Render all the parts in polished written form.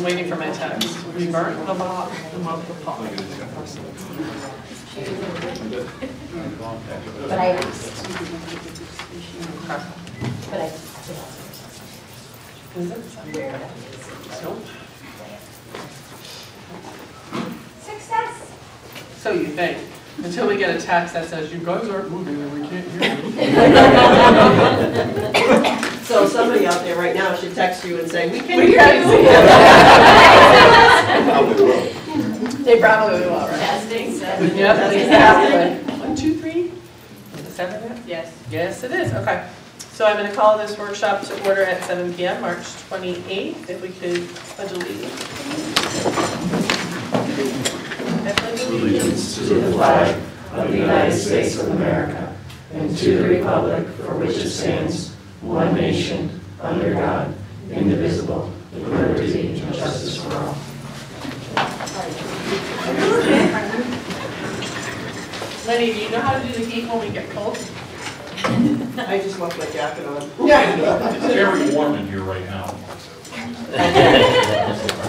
waiting for my text. We burnt the pot. But I asked. But I. Is it? Nope. Success. So you think. Until we get a text that says, you guys aren't moving and we can't hear you. So somebody out there right now should text you and say, we can We hear can't you. They probably will, right? Testing. Yep, exactly. 1, 2, 3? Is it 7 yet? Yes. Yes, it is. Okay. So I'm going to call this workshop to order at 7 p.m., March 28th. If we could pledge allegiance. Allegiance to the flag of the United States of America and to the republic for which it stands, one nation, under God, indivisible, with liberty and justice for all. Lenny, do you know how to do the heat when we get cold? I just left my jacket on. It's very warm in here right now.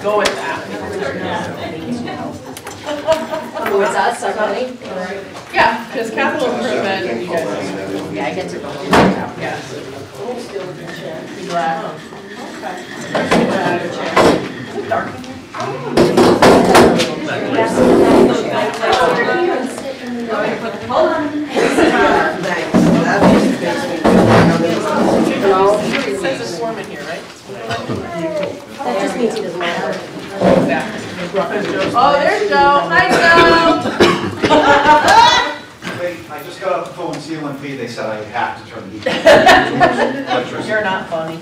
Go with that. Oh, it's us, our money? Yeah, because capital improvement, you guys. Yeah, I get to go. Yeah. Be glad. Okay. Is it dark in here? Hold on. Thanks. That just makes me It says it's warm in here, right? That just means he doesn't matter. Exactly. Oh, there's Joe. Hi, Joe. Wait, I just got off the phone with CLMP, they said I have to turn the heat on. You're not funny.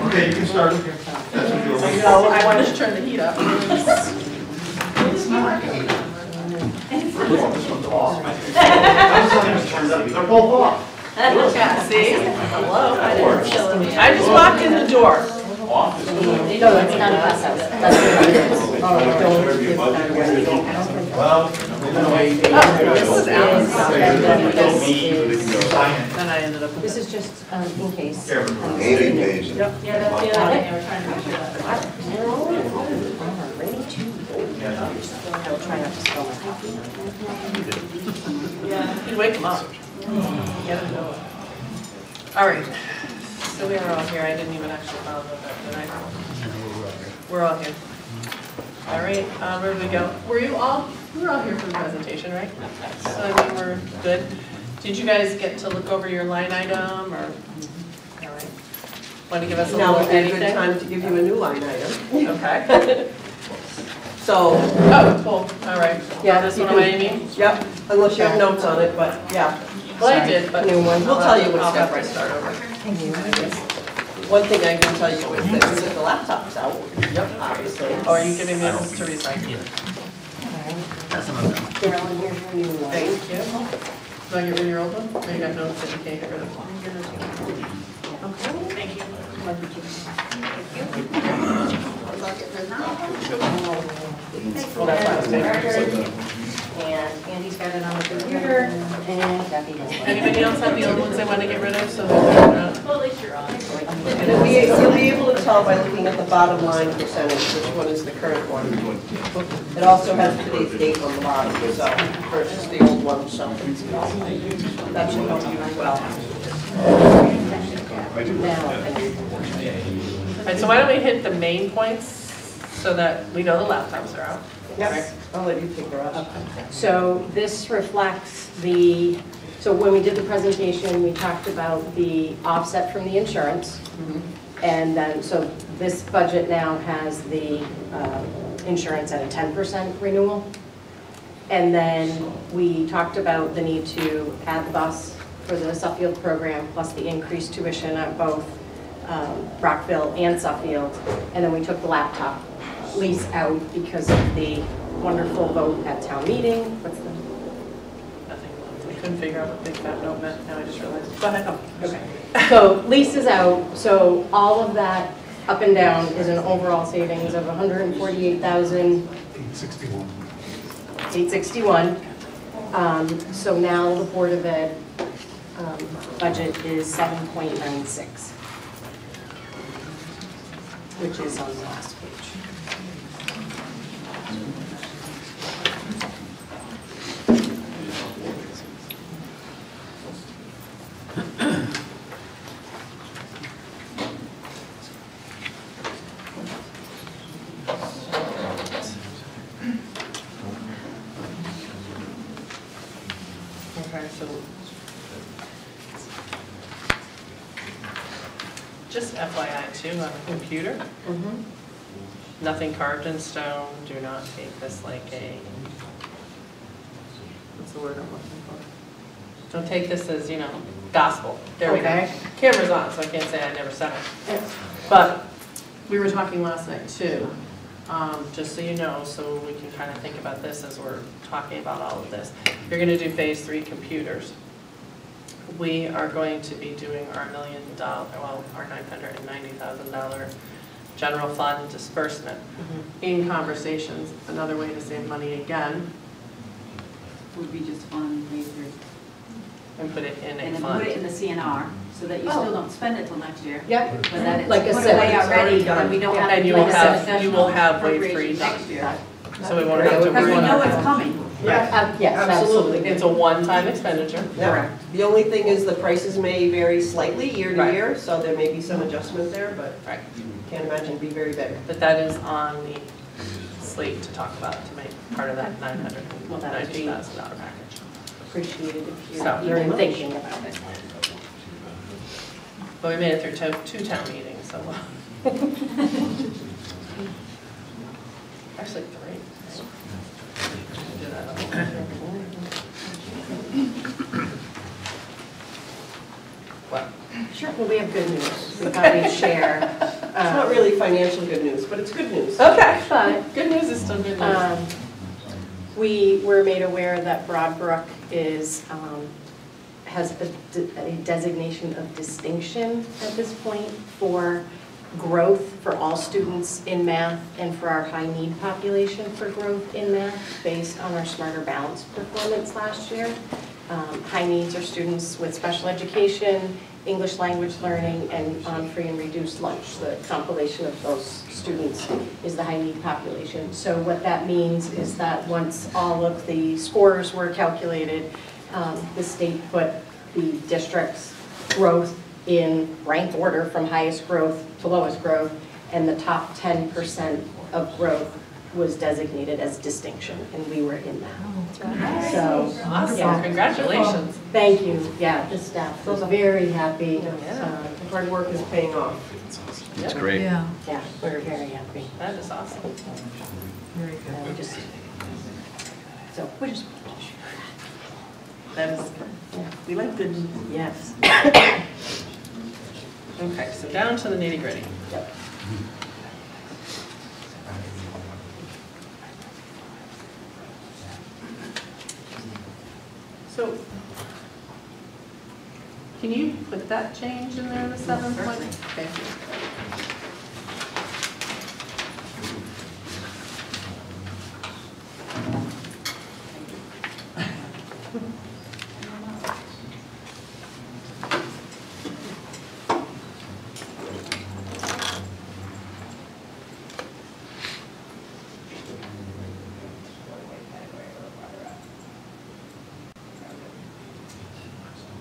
Okay, you can start. That's what you're waiting for. No, I wanted to turn the heat up. This one's off. I was telling you to turn it up. They're both off. Yeah, see? Hello. I just walked in the door. Off? No, it's not a bus house. That's what it is. Well, Oh, this is Alan's. Then I ended up with This is just in case. Amy pays it. Yep. Yeah, that's the other thing, they were trying to make sure that. Ready to. I'll try not to spell it. You'd wake them up. Get them going. All right. So we are all here. I didn't even actually follow that, did I? We're all here. All right. Where did we go? Were you all here for the presentation, right? So I mean, we're good. Did you guys get to look over your line item, or? All right. Want to give us a Now little would be a anything? good time to give you a new line item. Okay. So, Oh, cool. All right. Yeah, This you one, can- Amy? yep, unless you have notes on it, but yeah. Well, I did, but. New one. We'll tell you what I'll step have by to step. start over. One thing I can tell you is that the laptop's out. Yep. Obviously. Oh, are you giving me this to recycle? Carolyn, here's your new one. Thank you. Do I get rid of your old one? Or you got notes that you can't get rid of? Okay, thank you. Well, that's why I was taking. And Andy's got it on the computer, and Kathy does. Anybody else have the old ones they want to get rid of? So they're Well, at least you're on. You'll be able to tell by looking at the bottom line percentage which one is the current one. It also has today's date on the bottom, so versus the old one, so that should help you as well. All right, so why don't we hit the main points so that we know the laptops are out? Yes, I'll let you take her up. So this reflects the, so when we did the presentation, we talked about the offset from the insurance. And then, so this budget now has the insurance at a 10% renewal. And then we talked about the need to add the bus for the Suffield program, plus the increased tuition at both Rockville and Suffield. And then we took the laptop lease out because of the wonderful vote at town meeting. What's the? Nothing. I couldn't figure out what big fat note meant. Now I just realized. Go ahead. Okay. So lease is out. So all of that up and down is an overall savings of $148,861. So now the Board of Ed budget is 7.96. which is on the last page. Okay, so just FYI too, on a computer, nothing carved in stone. Do not take this like a, what's the word I'm looking for? Don't take this as, you know, gospel. There we go. Okay. Camera's on, so I can't say I never said it. But we were talking last night too, just so you know, so we can kind of think about this as we're talking about all of this. You're going to do phase 3 computers. We are going to be doing our $1 million, well, our $990,000 general fund disbursement. In conversations, another way to save money again, Would be just on phase 3. and put it in And a then put it in fund. the CNR, so that you Oh. still don't spend it till next year. Yep. But then it's Like a put set. away It's already, already done. and we don't have to And do you like will a have, you will have wave appropriation 3 next year. So we won't have to Because Because worry we know about it's it. coming. Yes, absolutely. It's a one-time expenditure. Yeah. The only thing is the prices may vary slightly year to Right. year, so there may be some adjustment there, but Right. can't imagine it'd be very big. But that is on the slate to talk about, to make part of that $990,000 package. Appreciated if So, you're very even much. thinking about it. But we made it through two town meetings, so. Actually, 3. Do that all. What? Sure. Well, we have good news. We thought we'd share. It's not really financial good news, but it's good news. Okay. But Good news is still good news. we were made aware that Broadbrook has a designation of distinction at this point for growth for all students in math and for our high need population for growth in math based on our Smarter Balance performance last year. High needs are students with special education, English language learning, and on free and reduced lunch. The compilation of those students is the high need population. So what that means is that once all of the scores were calculated, the state put the district's growth in rank order from highest growth to lowest growth, and the top 10% of growth was designated as distinction, and we were in that. So, Awesome, yeah. congratulations. Thank you, yeah, the staff was very happy. Yeah. Hard work is paying off. That's Great. Yeah, we're very happy. That is awesome. Very good. We just, so, we just, That is good. yeah, We like good news. yes. Okay, so down to the nitty-gritty. Yep. So, can you put that change in there, the 7 point? Certainly. Thank you.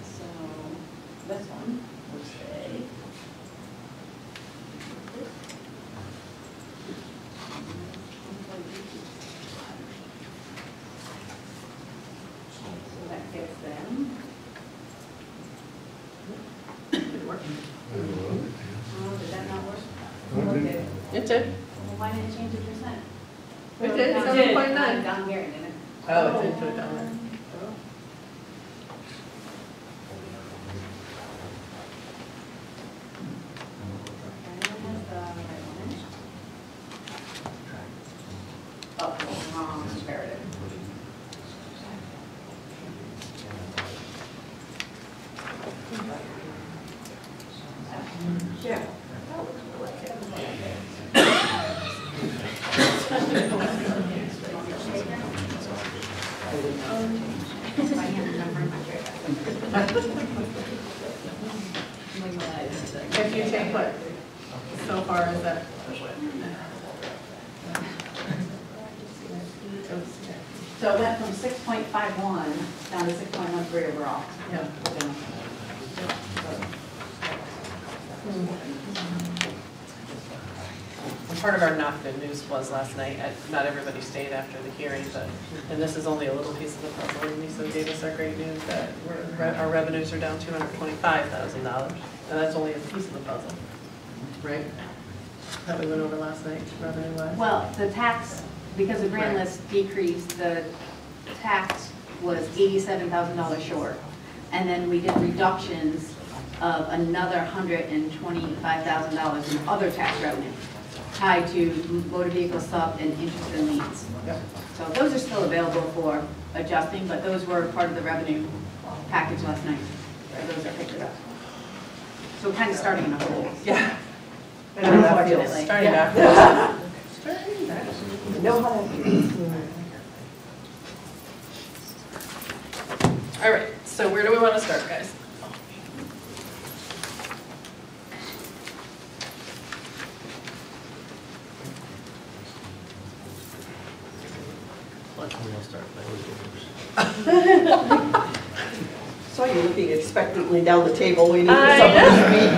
So this one will say. So that gets them. Oh, did that not work? Okay. It did. Well, why didn't it change the percent? It did, No, 7.9. Down here, didn't it? Oh, it did put it down there. Oh, wrong comparative. Yeah. If you take what? So far as that. So it went from 6.51 down to 6.13 overall. Yeah. And part of our not good news was last night, not everybody stayed after the hearing, but, and this is only a little piece of the puzzle, and Lisa gave us our great news that our revenues are down $225,000, and that's only a piece of the puzzle, right? That we went over last night, revenue-wise. Well, the tax, because the grand Right. list decreased, the tax was $87,000 short. And then we did reductions of another $125,000 in other tax revenue tied to motor vehicle sub and interest and liens. Yep. So those are still available for adjusting, but those were part of the revenue package last night. Those are picked up. So kind of starting in a hole. Yeah. I know how that feels. Unfortunately. Starting Yeah. back. I know how that feels. All right, so where do we want to start, guys? Let me start. Saw you looking expectantly down the table waiting for I someone know. to speak.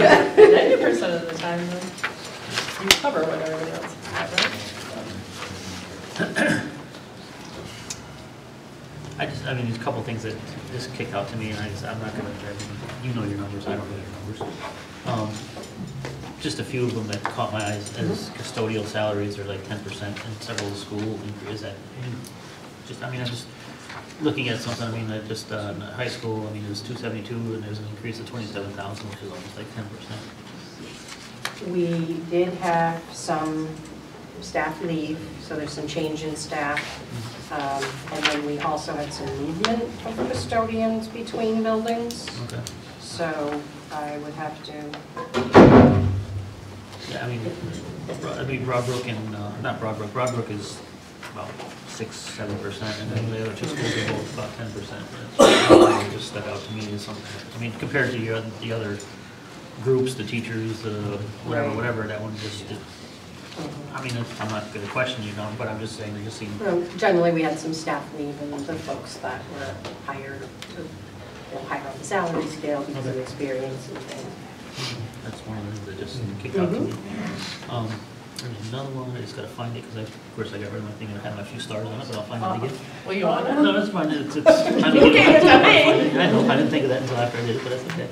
90% of the time, you cover what everybody else has, right? I mean, there's a couple things that just kick out to me, and I'm not gonna, you know your numbers, I don't know your numbers. Just a few of them that caught my eyes as custodial salaries are like 10% in several schools. Is that, I'm just looking at something, I mean, that just, in high school, I mean, it was 272, and there's an increase of 27,000, which is almost like 10%. We did have some staff leave, so there's some change in staff. And then we also had some movement of custodians between buildings. Okay. So I would have to, Yeah, I mean, Broadbrook and, not Broadbrook, Broadbrook is about 6-7%, and then the other two schools are both about 10%. It just stuck out to me as something, I mean, compared to the other groups, the teachers, the Right. whatever, that one just, I mean, I'm not gonna question you, but I'm just saying, it just seemed, generally we had some staff leave and the folks that were hired to, higher on the salary scale because of experience and things. that's one of the things that just kicked out to me. There's another one, I just gotta find it, because of course I got rid of my thing and it had my few stars on it, but I'll find it again. Well, you want it? No, that's fine, it's trying to get it. I know, I didn't think of that until after I did it, but that's okay.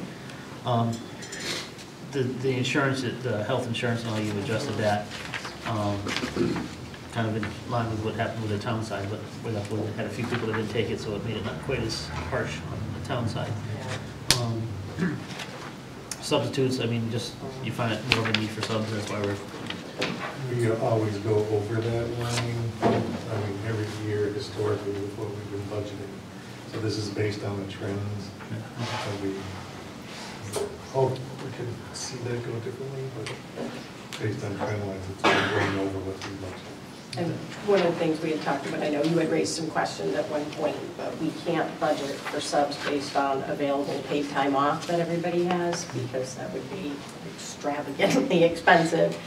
The insurance, the health insurance and all, you adjusted that, kind of in line with what happened with the town side, but we had a few people that didn't take it, so it made it not quite as harsh on the town side. Substitutes, I mean, just, you find it more of a need for subs, that's why We always go over that line, I mean, every year historically with what we've been budgeting. So this is based on the trends, and we hope we can see that go differently, but based on trend lines, it's going over what we budgeted. And one of the things we had talked about, I know you had raised some questions at one point, but we can't budget for subs based on available paid time off that everybody has, because that would be extravagantly expensive.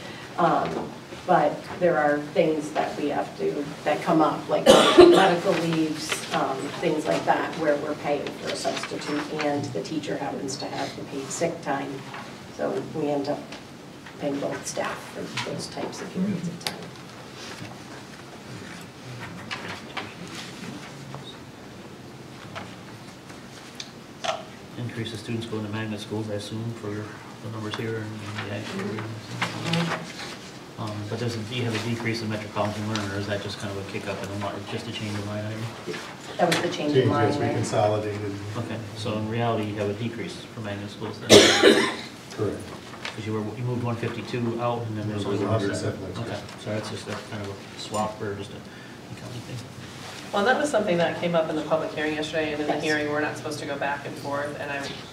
But there are things that we have to, that come up, like medical leaves, things like that, where we're paying for a substitute and the teacher happens to have the paid sick time. So we end up paying both staff for those types of periods of time. increase the students going to magnet schools, I assume, for the numbers here and the actual. But do you have a decrease in metropolitan learner, or is that just kind of a kick up in the line, just a change in line item? That was the change in line, Yes, we right? consolidated. Okay, so in reality, you have a decrease for magnet schools then? Correct. Because you moved 152 out, and then there's It was 107. 107, Okay, so that's just a kind of a swap or just a accounting thing. Well, that was something that came up in the public hearing yesterday, and in the Yes. hearing, we're not supposed to go back and forth, and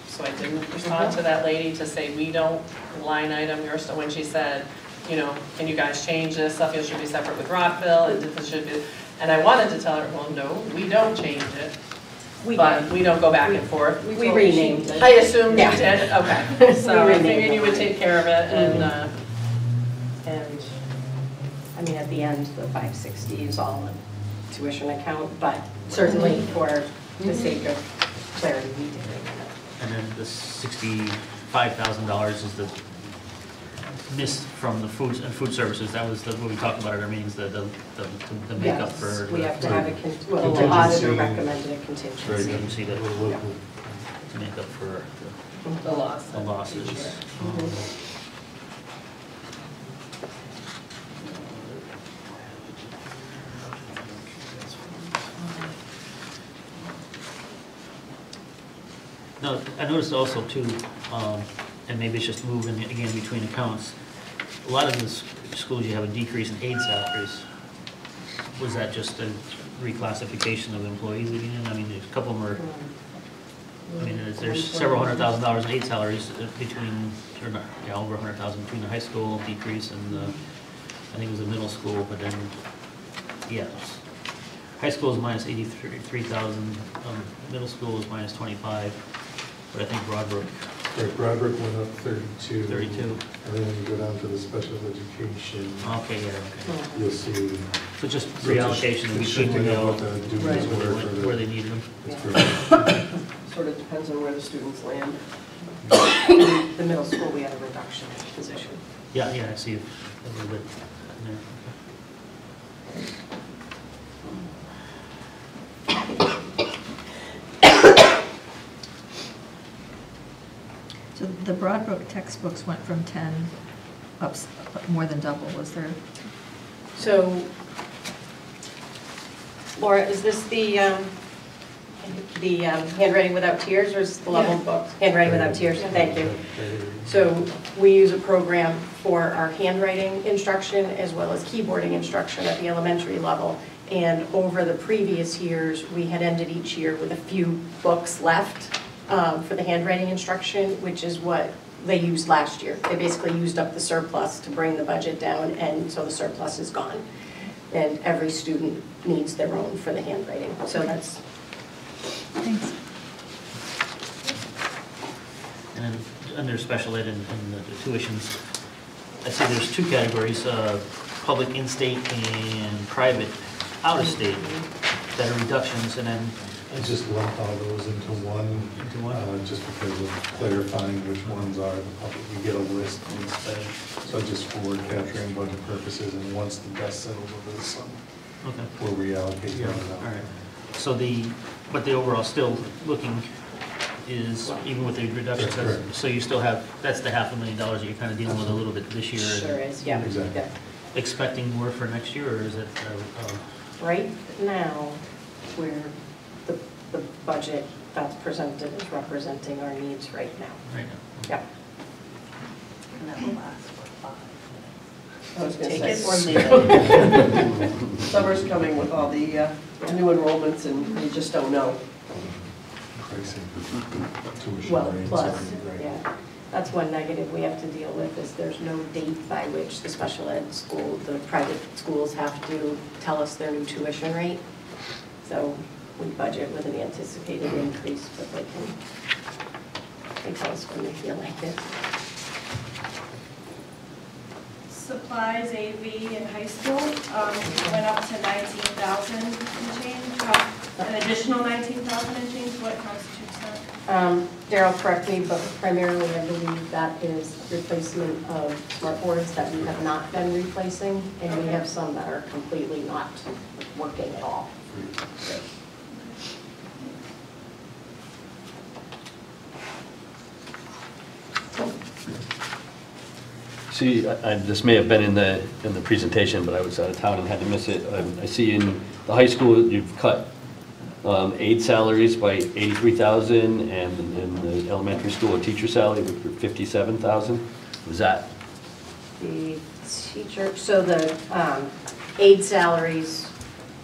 so I didn't respond to that lady to say, we don't line item your stuff, when she said, you know, can you guys change this, Suffield should be separate with Rockville, and this should be, and I wanted to tell her, well, no, we don't change it, but we don't go back and forth. We renamed it. I assumed you Yeah. did, okay, so I renamed figured you would it. take care of it, and, And, I mean, at the end, the 560 is all a tuition account, but certainly for the sake of clarity, we did bring that up. And then the $65,000 is the miss from the food services. That was what we talked about at our meetings, the makeup Yes, for. we have to have well, the Contingency. auditor recommended a contingency. You see that We'll look to make up for The loss. the losses. No, I noticed also too, and maybe it's just moving again between accounts, a lot of the schools, you have a decrease in aid salaries. Was that just a reclassification of employees leaving in? I mean, a couple of them are, I mean, there's several $100,000 in aid salaries between, or not, yeah, over 100,000 between the high school decrease and the, I think it was the middle school, but then, yeah. High school is minus 83,000, middle school is minus 25, but I think Broadbrook, Right, Broderick went up 32. 32. And then when you go down to the special education, Okay, yeah, okay. you'll see. So just reallocation It's between shifting where up what the duties Right. were for the. where they needed them. it's for- Sort of depends on where the students land. The middle school, we had a reduction in position. Yeah, I see a little bit in there. So the Broadbrook textbooks went from 10 up more than double, was there? So, Laura, is this the handwriting without tears, or is it the level book? Handwriting without tears, thank you. So we use a program for our handwriting instruction as well as keyboarding instruction at the elementary level. And over the previous years, we had ended each year with a few books left for the handwriting instruction, which is what they used last year. They basically used up the surplus to bring the budget down, and so the surplus is gone. And every student needs their own for the handwriting. So that's. Thanks. And then under special ed and the tuitions, I see there's two categories, public in-state and private out-of-state that are reductions, and then I just lumped all those into one. Just because of clarifying which ones are the public. We get a list instead. So just for capturing budget purposes, and once the dust settles over the summer, okay. we'll reallocate Yeah, those all out. right. So but the overall still looking is, even with the reductions, That's correct. so you still have, that's the $500,000 that you're kind of dealing with a little bit this year. and Sure is, yeah. Exactly. Yeah. Expecting more for next year, or is it? Right now, we're, the budget that's presented is representing our needs right now. Right now. Yep. And that will last for 5 minutes. I was gonna Take say. it or leave it. Summer's coming with all the new enrollments, and you just don't know. Pricing, tuition Well, rates, plus, everything, right? yeah, that's one negative we have to deal with, is there's no date by which the special ed school, the private schools have to tell us their new tuition rate. So we budget with an anticipated increase, but they tell us when they feel like it. Supplies, AV in high school, went up to 19,000 and change, an additional 19,000 and change. What constitutes that? Daryl, correct me, but primarily I believe that is replacement of smart boards that we have not been replacing, and we have some that are completely not working at all. See, this may have been in the presentation, but I was out of town and had to miss it. I see in the high school, you've cut aide salaries by 83,000, and in the elementary school, a teacher salary for 57,000. Was that? The teacher, so the aide salaries,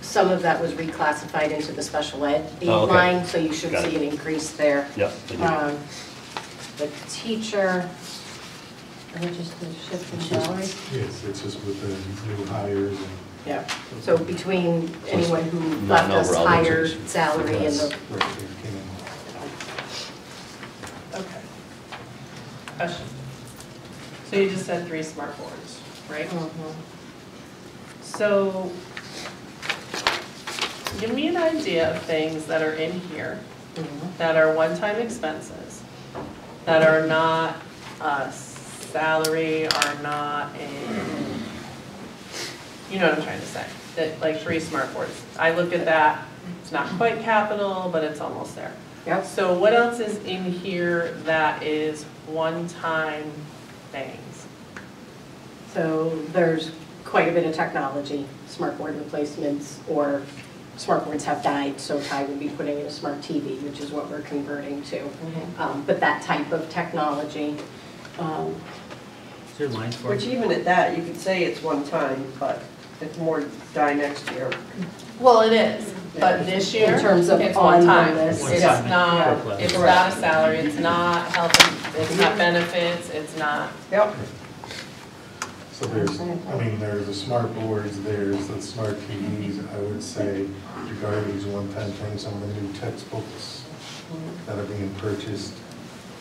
some of that was reclassified into the special ed aid Oh, okay. line, so you should Got see it. an increase there. Yeah. I did. The teacher, are we just the shift in salaries? Yes, it's just with the new hires and. Yeah, so between anyone who Not left us overall higher change. salary and the, Right, they came in. Okay. Question. So you just said 3 smart boards. right? Mhm. So, give me an idea of things that are in here that are one-time expenses, that are not a salary, are not in, you know what I'm trying to say? That, like 3 smart boards. I look at that, it's not quite capital, but it's almost there. Yep. So what else is in here that is one-time things? So there's quite a bit of technology, smart board replacements, or smart boards have died, so Ty would be putting in a smart TV, which is what we're converting to. But that type of technology. Is there lines for Which it? even at that, you could say it's one time, but it's more die next year. Well, it is, but this year, In terms of it's on one the time. list. It's One time. not, Correct. it's not a salary, it's not health, it's not benefits, it's not, Yep. So there's, I mean, there's the smart boards, there's the smart TVs. I would say regarding these one-time things, some of the new textbooks that are being purchased,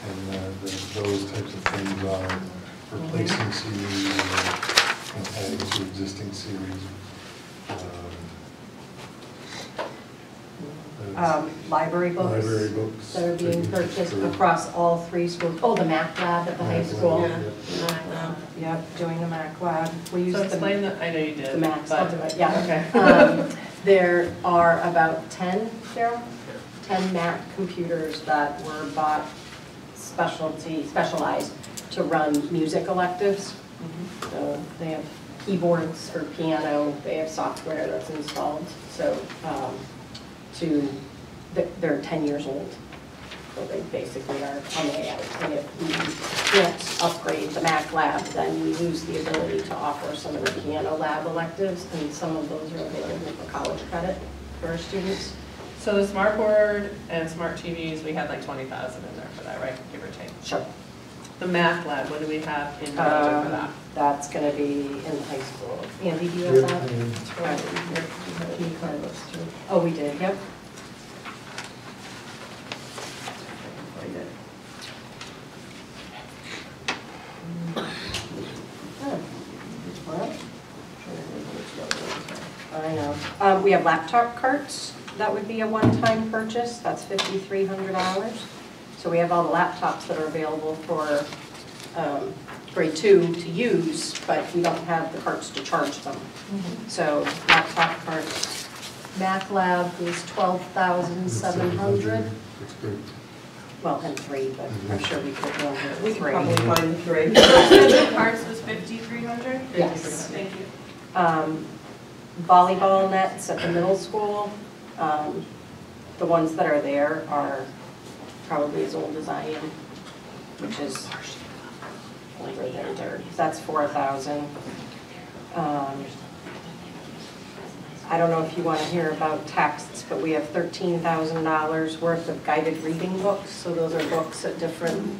and those types of things are replacing series and adding to existing series. Library books. Library books. That are being purchased across all 3 schools. Oh, the Mac lab at the high school. yeah. Yep, doing the Mac lab. We use So the explain the, I know you did. the Macs, but- I'll do it, yeah. Okay. There are about 10, Daryl? 10 Mac computers that were bought specialized to run music electives. So they have keyboards for piano, they have software that's installed. So they're 10 years old. So they basically are on the way out. And if we can't upgrade the Mac lab, then we lose the ability to offer some of the piano lab electives, and some of those are available for college credit for our students. So the smart board and smart TVs, we had like 20,000 in there for that, right, give or take? Sure. The math lab, what do we have in the budget for that? That's going to be in the high school. Andy, do you have that? Oh, we did, yep. I know. We have laptop carts. That would be a one-time purchase. That's $5,300. So we have all the laptops that are available for grade 2 to use, but we don't have the carts to charge them. So laptop carts. Mac lab is $12,700. That's good. Well, and 3, but I'm sure we could go with We could 3. probably find the 3. The cards was 5,300? Yes. Thank you. Volleyball nets at the middle school. The ones that are there are probably as old as I am, which is older than dirt. That's 4,000. I don't know if you want to hear about texts, but we have $13,000 worth of guided reading books. So those are books at different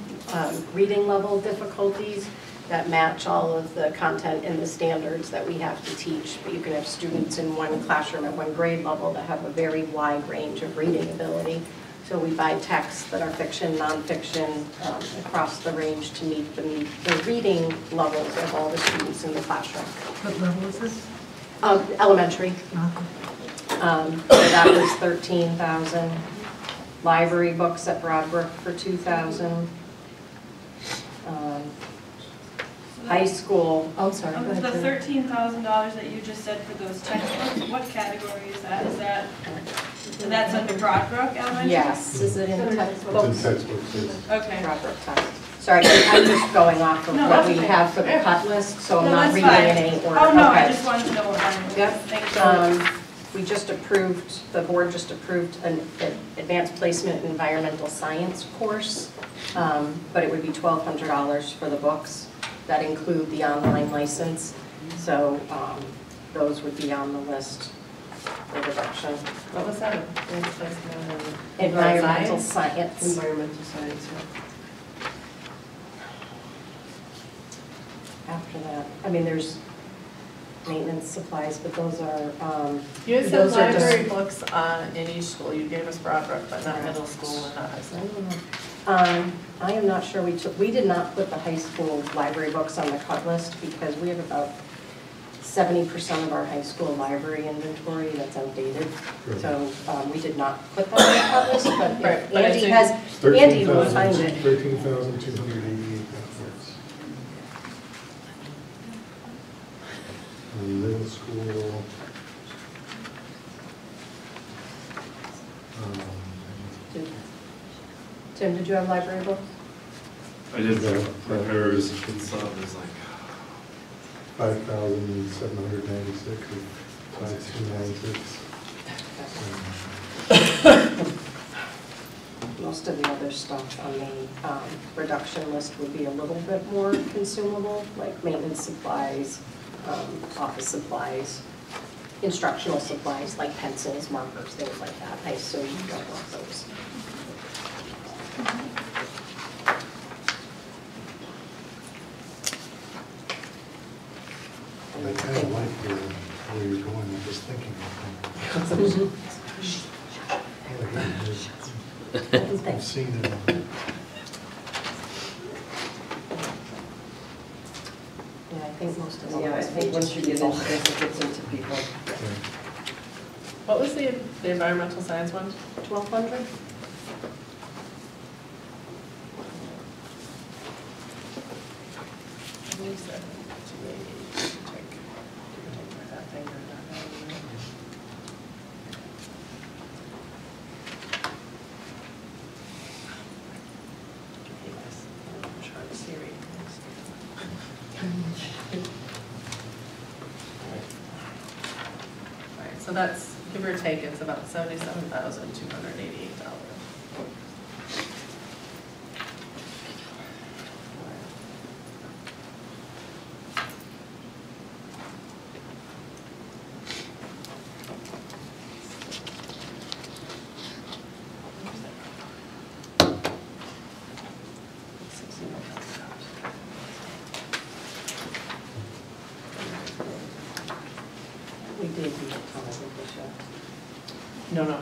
reading level difficulties that match all of the content and the standards that we have to teach. But you can have students in one classroom at one grade level that have a very wide range of reading ability. So we buy texts that are fiction, nonfiction, across the range to meet the reading levels of all the students in the classroom. What level is this? Elementary. So that was 13,000. Library books at Broadbrook for 2,000. High school, oh, sorry, go ahead. The Julie. $13,000 that you just said for those textbooks, what category is that? That's under Broadbrook Elementary? Yes. Is it in It's in textbooks? textbooks, yes. Okay. Broadbrook text. Sorry, I'm just going off of No, what that's we okay. have for the cut list, so I'm No, not that's reading fine. in any order. Oh, no, I Okay. just wanted to know what that was. Yep. Thank you. We just approved, the board just approved an advanced placement environmental science course, but it would be $1,200 for the books that include the online license. So those would be on the list for reduction. What was that? Environmental science. Environmental science, yeah. After that, I mean, there's maintenance supplies, but those are, You had said those are just- library books in each school, you gave us Broadbrook, but not middle school and not high school. I am not sure, we did not put the high school library books on the cut list because we have about 70% of our high school library inventory that's outdated. So we did not put that on the cut list, but Right, if but I Andy think has, Andy will find it. 13,288 dollars. Middle school. Tim, did you have library books? I did repairs and stuff, it's like, 5,796 or 5,296. Most of the other stuff on the reduction list would be a little bit more consumable, like maintenance supplies, office supplies, instructional supplies like pencils, markers, things like that. I assume you don't want those. I kind of like where you're going, I'm just thinking of things. I've seen it. Yeah, I think most of them. Yeah, I think once you get into this, it gets into people. What was the environmental science one? 1,200? Alright, so that's, give or take, it's about $77,288. We did use a ton of it this year. No, I know.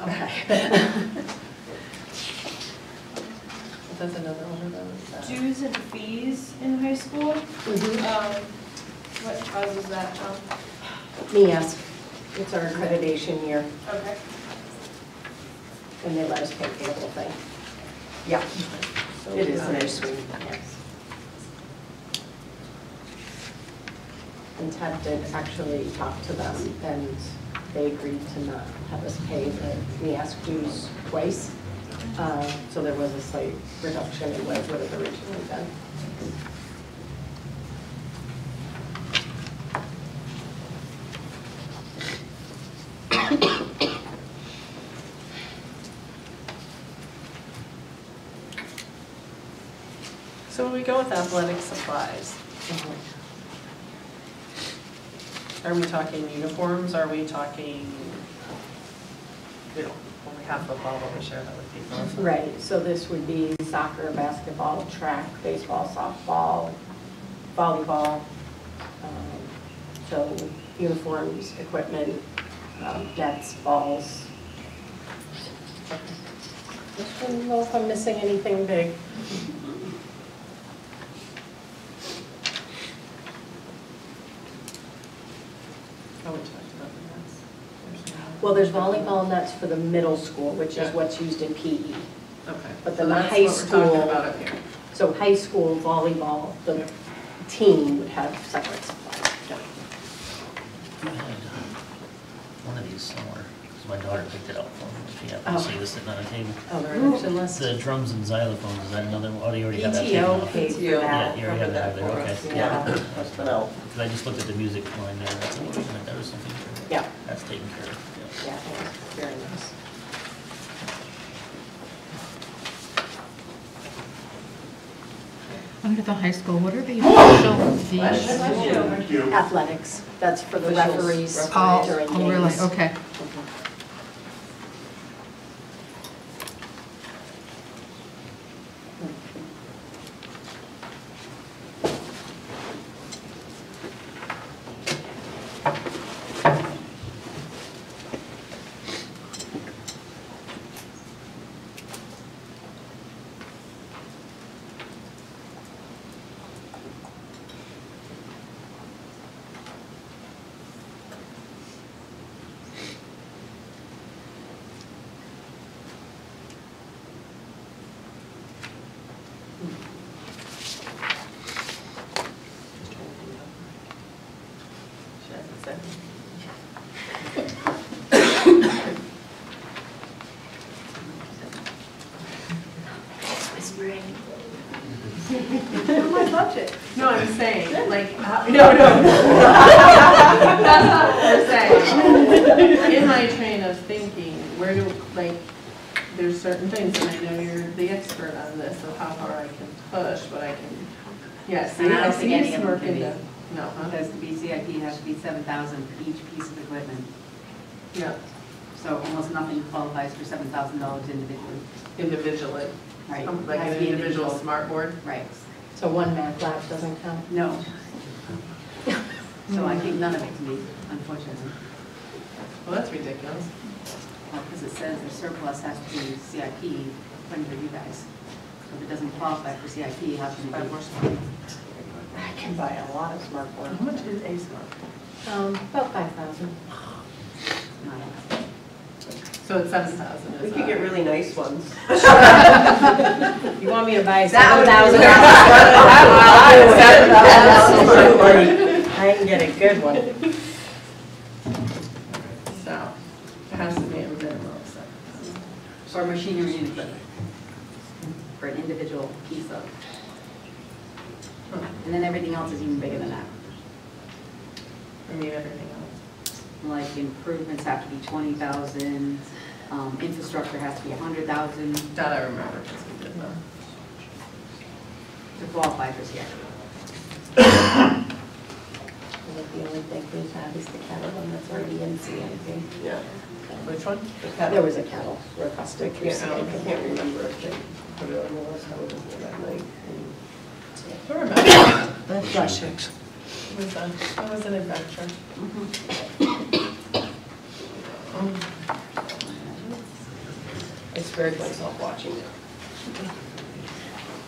Okay. That's another one of those. Dues and fees in high school. What causes that? NEAS, it's our accreditation year, Okay. and they let us pay for the whole thing. Yeah, it is very sweet, yes. And Ted did actually talk to them, and they agreed to not have us pay the NEAS dues twice. So there was a slight reduction in what it would have originally been. So when we go with athletic supplies, are we talking uniforms? Are we talking, only half football, but we share that with people? Right, so this would be soccer, basketball, track, baseball, softball, volleyball, so uniforms, equipment, nets, balls. I don't know if I'm missing anything big. Oh, we talked about the nets. Well, there's volleyball nets for the middle school, which is Yeah. what's used in PE. Okay. But So then the that's high what we're talking school, about up here. so high school volleyball, the team would have separate supplies. You had one of these somewhere, because my daughter picked it up from me. She happened to see this sitting on a table. Oh, the reduction list? The drums and xylophones, is that another, oh, you already have that taken PTO off? paid for PTO that. Yeah, you already have that there, okay. Yeah. That's been out. Because I just looked at the music line there, that's unfortunate, there was something, Yeah, that's taken care of, yeah. yeah, it was very nice. Under the high school, what are the official fees? Athletics, that's for the Officials, referees Oh, during games. oh, really? Okay. No, I'm saying, like, no. That's not what we're saying. In my train of thinking, where do, like, there's certain things, and I know you're the expert on this, of how far I can push, but I can, yeah, see, And I I don't see think you any of them smirking can be. the, no, huh? Because the BCIP has to be 7,000 for each piece of equipment. Yeah, So almost nothing qualifies for $7,000 individually. individually. Right. Like Has an to be individual smart board. Right. So one math lab doesn't count? No. So I think none of it can be, unfortunately. Well, that's ridiculous. Well, because it says the surplus has to be CIP, according to you guys. So if it doesn't qualify for CIP, how can it be? I can buy a lot of smart boards. How much is a smart? About 5,000. Not enough. So it's 7,000. We could get really nice ones. You want me to buy That would 7,000? I can get a good one. So, it has to be a minimum of 7,000. For machinery and equipment. For an individual piece of. And then everything else is even bigger than that. I mean, everything else. Like improvements have to be 20,000, infrastructure has to be 100,000 That I remember, because we did know. to qualify for CIP. The only thing we have is the cattle one that's already in CIP. Yeah. Which one? There was a cattle request. I can't remember if they put it on the list. I wasn't here that night. I remember. Bless you. It was an adventure. I spared myself watching it.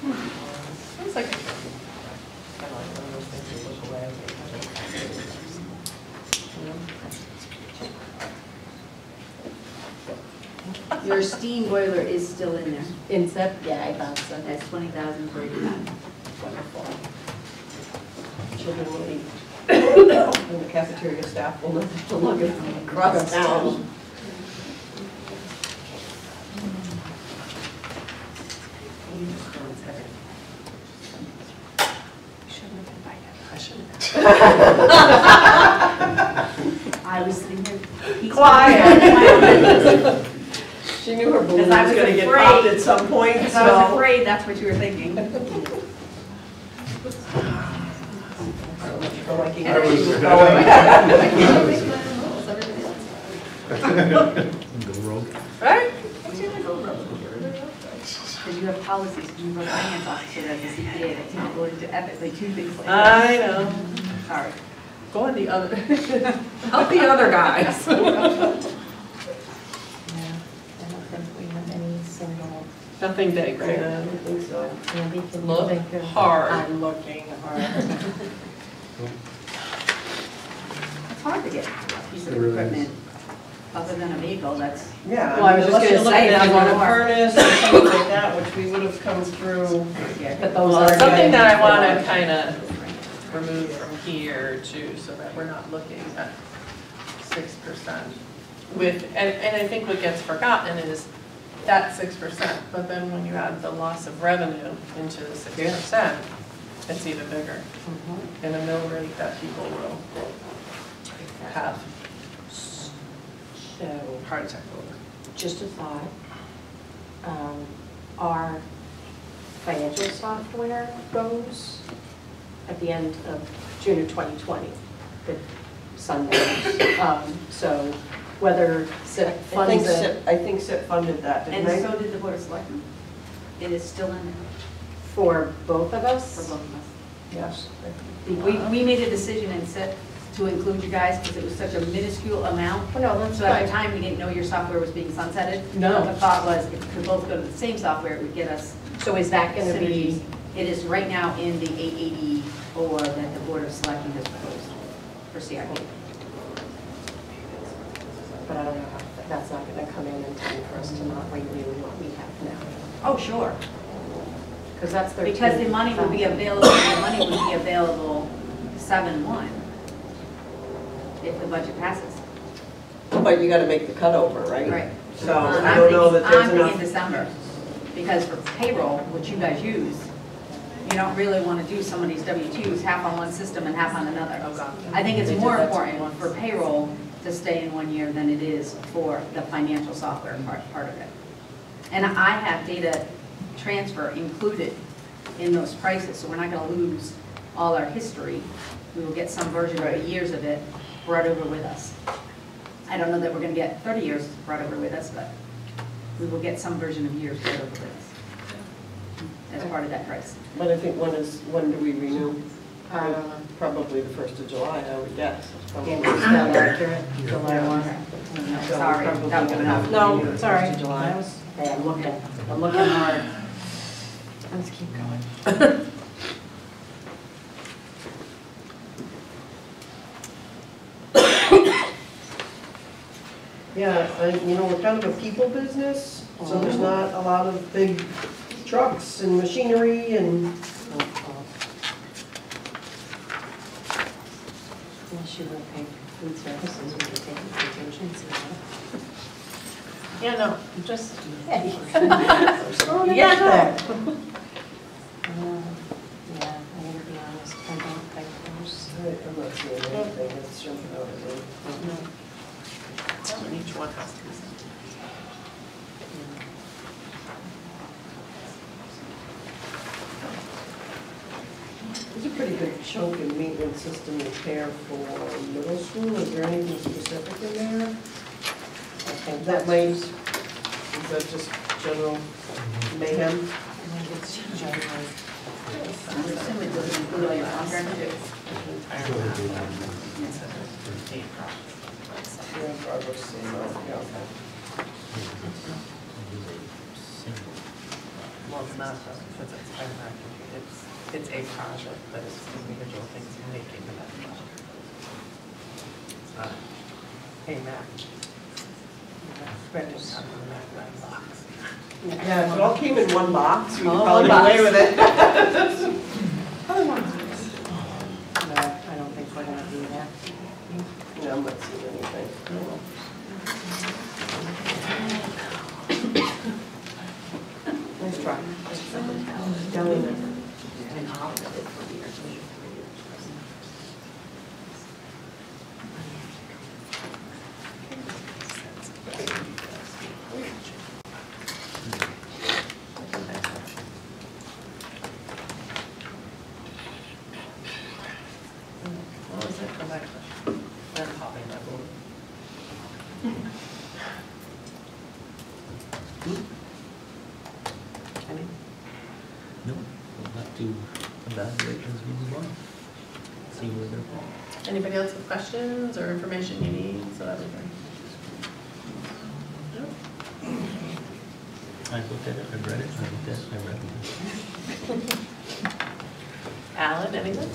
It was like, I don't know, one of those things you look away. Your steam boiler is still in there. Inset, yeah, I thought so. That's 20,039. Wonderful. Children will eat. And the cafeteria staff will not lug it across town. I shouldn't have. I was sitting here. Quiet. She knew her balloon was Because I was gonna get afraid. popped at some point, Because I was so. afraid that's what you were thinking. For liking I where she was- was going. Go rogue. Right? Because you have policies, you have a finance officer as a CPA that's not willing to ethically do things like that. I know. Sorry. Go on the other, help the other guys. Yeah, I don't think we have any single. Nothing big, I right? don't think so. Andy, can you Look think of? hard. I'm looking hard. It's hard to get a piece of It really is. equipment other than a vehicle that's, Yeah. Well, I was just unless gonna you're say, looking if you at want a more. furnace or something like that, which we would have come through. But those Well, are. it's something that I want to kind of remove from here too, so that we're not looking at 6%. And I think what gets forgotten is that 6%, but then when you add the loss of revenue into the 6%, it's even bigger. In a mill rate that people will have So, heart attack over. just a thought. Our financial software goes at the end of June of 2020, the Sundays. So whether SIP funds it I think SIP funded that, and didn't they? so did the Board of Selectmen. It is still in there for both of for us. both of us. Yes. We made a decision in SIP to include you guys because it was such a minuscule amount. Oh, no, that's So at fine. the time, we didn't know your software was being sunsetted. No. The thought was if we could both go to the same software, it would get us So is that going to synergies. be, It is right now in the 884 that the Board of Selectmen has proposed for CIP. but I don't know, that's not going to come in time for us to not renew what we have now. Oh, sure. Because that's 13. Because the money would be available, 7/1 if the budget passes. But you gotta make the cutover, right? Right. So I don't know that there's I'm thinking enough. December, because for payroll, which you guys use, You don't really want to do some of these W-2s, half on one system and half on another. Oh, God. I think it's They did more that to me important once. for payroll to stay in 1 year than it is for the financial software part of it. And I have data transfer included in those prices, so we're not going to lose all our history. We will get some version of the years of it brought over with us. I don't know that we're going to get 30 years brought over with us, but we will get some version of years brought over with us as part of that price. But I think when do we renew? Uh, Probably the 1st of July, I would guess. Yeah, it's not accurate, July 1. So Sorry, probably that gonna one. have to No, renew the it's all right. 1st of July. That was- Hey, I'm looking hard. Let's keep going. Yeah, we're kind of a people business, so there's not a lot of big trucks and machinery and, Unless you want to pay food services, we can take contingency. Yeah, no, just, Hey. get there. Yeah, I'm gonna be honest, I don't think there's. I'm not seeing anything that's jumping out at me. each one has to be. There's a pretty big chunk in maintenance system repair for middle school. Is there anything specific in there? I think That might, is that just general mayhem? it's generally. I'm assuming it doesn't include all your contract too. Yeah, progress, same amount, yeah, okay. Well, it's not, because it's fire market. It's a project, but it's individual things making the project. It's not a match. Spread it out in that box. Yeah, if it all came in one box, we could Oh, probably one get away box. with it. No, I don't think we're gonna do that. No, I'm not seeing anything. Nice try. Down in there. What was it? Come back. Then popping that board. Any? No, we'll have to evaluate as we move on. See where they're going. Anybody else with questions or information you need, so that we can? No? I looked at it, I read it, I looked at it, I read it. Alan, anything?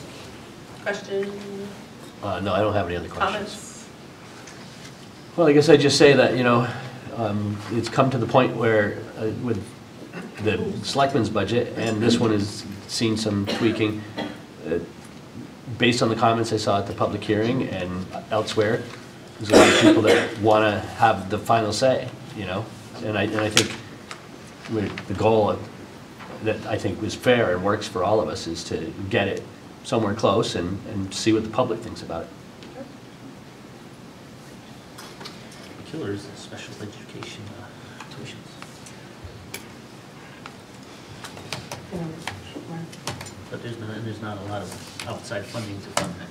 Questions, No, I don't have any other questions. comments? Well, I guess I'd just say that, it's come to the point where with the selectmen's budget, and this one has seen some tweaking, based on the comments I saw at the public hearing and elsewhere, there's a lot of people that want to have the final say, and I think the goal that I think was fair and works for all of us is to get it somewhere close and see what the public thinks about it. Killers, special education tuitions. But there's not a lot of outside funding to fund that.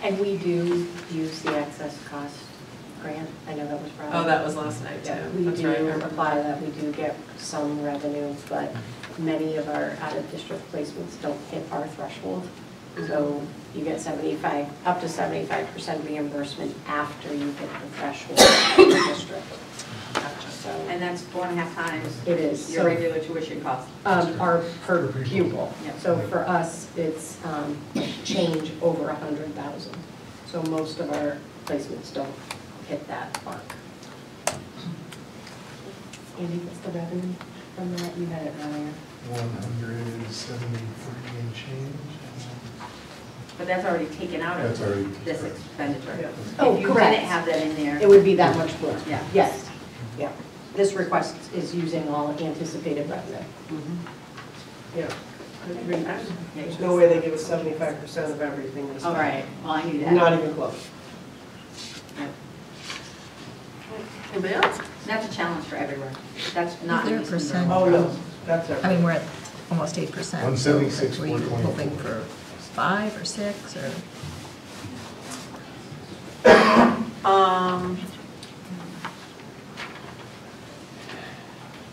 And we do use the excess cost grant. I know that was brought up. Oh, that was last night too. Yeah, we That's do right, I remember apply that. that, we do get some revenue, but many of our out-of-district placements don't hit our threshold. So you get up to 75% reimbursement after you hit the threshold of the district. So And that's 4.5 times it is. your So, regular tuition cost. our per pupil. Yep. So for us, it's change over 100,000. So most of our placements don't hit that mark. Andy, what's the revenue from that? You had it earlier. 173 and change. But that's already taken out That's already- of this expenditure. Oh, If you correct. didn't have that in there. It would be that much more. Yeah. Yes, yeah. This request is using all anticipated revenue. Yeah. There's no way they give us 75% of everything. this All time. right, well, I knew that. Not even close. Anybody else? That's a challenge for everywhere. That's not. Is there a easy. percent? Oh, no, that's I mean, we're at almost 8%. 176, Were you 424. hoping for 5 or 6 or?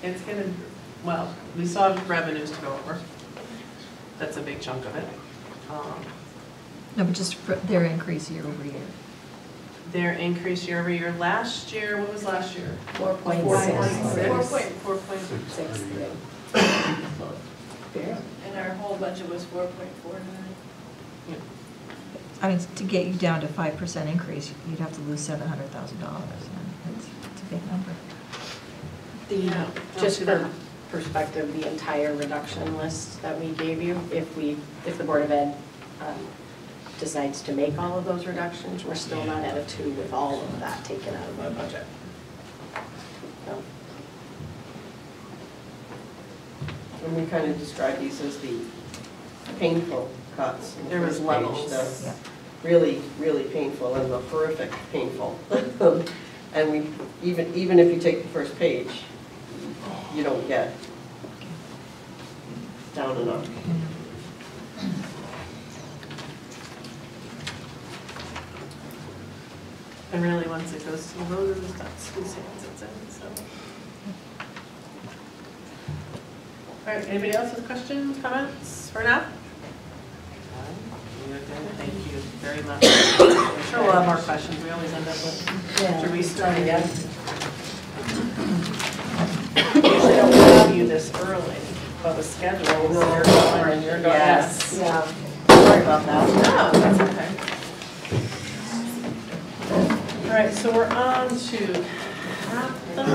It's gonna, well, we still have revenues to go over. That's a big chunk of it. No, but just for their increase year over year. Their increase year over year, last year, what was last year? 4.6. 4.6. And our whole budget was 4.49. I mean, to get you down to 5% increase, you'd have to lose $700,000. It's a big number. Just for perspective, the entire reduction list that we gave you, if the Board of Ed decides to make all of those reductions, we're still not at a 2 with all of that taken out of our budget. So, And we kind of describe these as the painful cuts. in the There was first page, levels. the Yeah. Really, really painful and the horrific painful. And we, even if you take the first page, you don't get down and up. And really, once it goes to the voters, that's whose hands it's in, so. All right, anybody else with questions, comments for now? Thank you very much. I'm sure we'll have more questions, we always end up with, after we start again. Usually don't have you this early, but the schedule, you're going and you're going. Yes. yeah, sorry about that. No, that's okay. All right, so we're on to captain.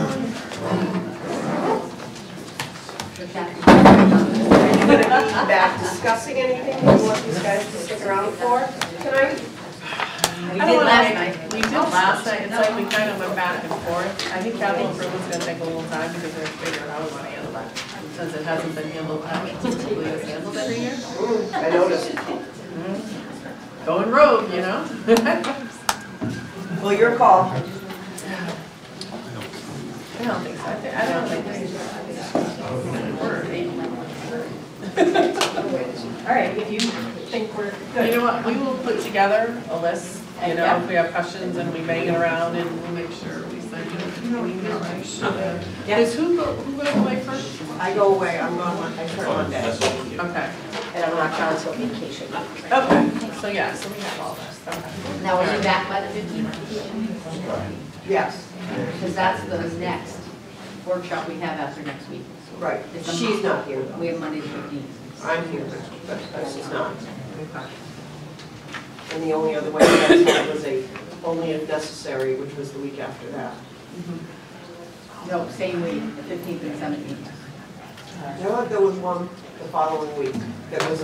Are you going to be back discussing anything you want these guys to stick around for tonight? We did last night. We did last night, it's like we kind of went back and forth. I think capital improvement's gonna take a little time because they're figuring out how we want to handle that. Since it hasn't been handled, typically it's handled every year. I noticed. Going rogue, you know? Well, your call. I don't think so. I don't think All right, if you think we're good. You know what, we will put together a list, you know, if we have questions and we bang it around and we'll make sure we send you an email, right? Does who goes away first? I go away, I'm gone, I start Monday. Okay. And I'm not gone until vacation. Okay, so yeah, so we have all this, okay. Now, are you back by the 15th? Yes, Because that's the next workshop we have after next week. right. It's a She's month. not here though. We have Monday the 15th. I'm here, but she's not. And the only other way I had was only if necessary, which was the week after that. No, same week, the 15th and 17th. No, there was one the following week that was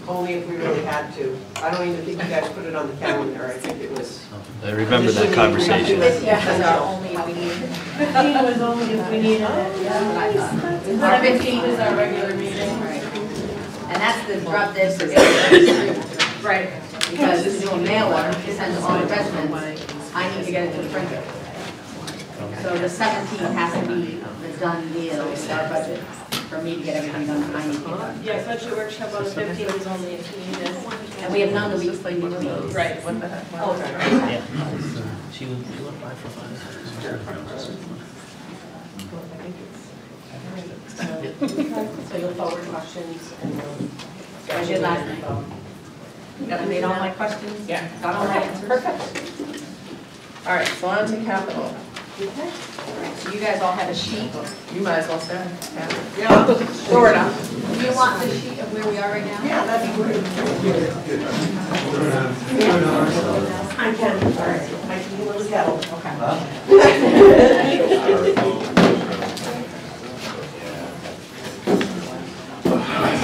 only if we really had to. I don't even think you guys put it on the calendar, I think it was. I remember that conversation. Yeah, only if we need it. 15 was only if we needed it, yeah. Our 15 is our regular meeting. Right. And that's the drop dead for getting. Right. Because this is doing mail order, it sends all the residents, I need to get it to the printer. So the 17th has to be the done deal with our budget, for me to get everything done, I need to get done. Yeah, budget workshop on the 15th is only if you need it. And we have none the week in between. Right, what the heck? Oh, right. Yeah. She went by for 5. So you'll forward questions and you'll. I did last night. I made all my questions, Yeah. got all my answers. Perfect. All right, so on to capital. So you guys all have a sheet. You might as well start. Yeah, Sort of. Do you want the sheet of where we are right now? yeah, that'd be great. I can, all right, I can little kettle.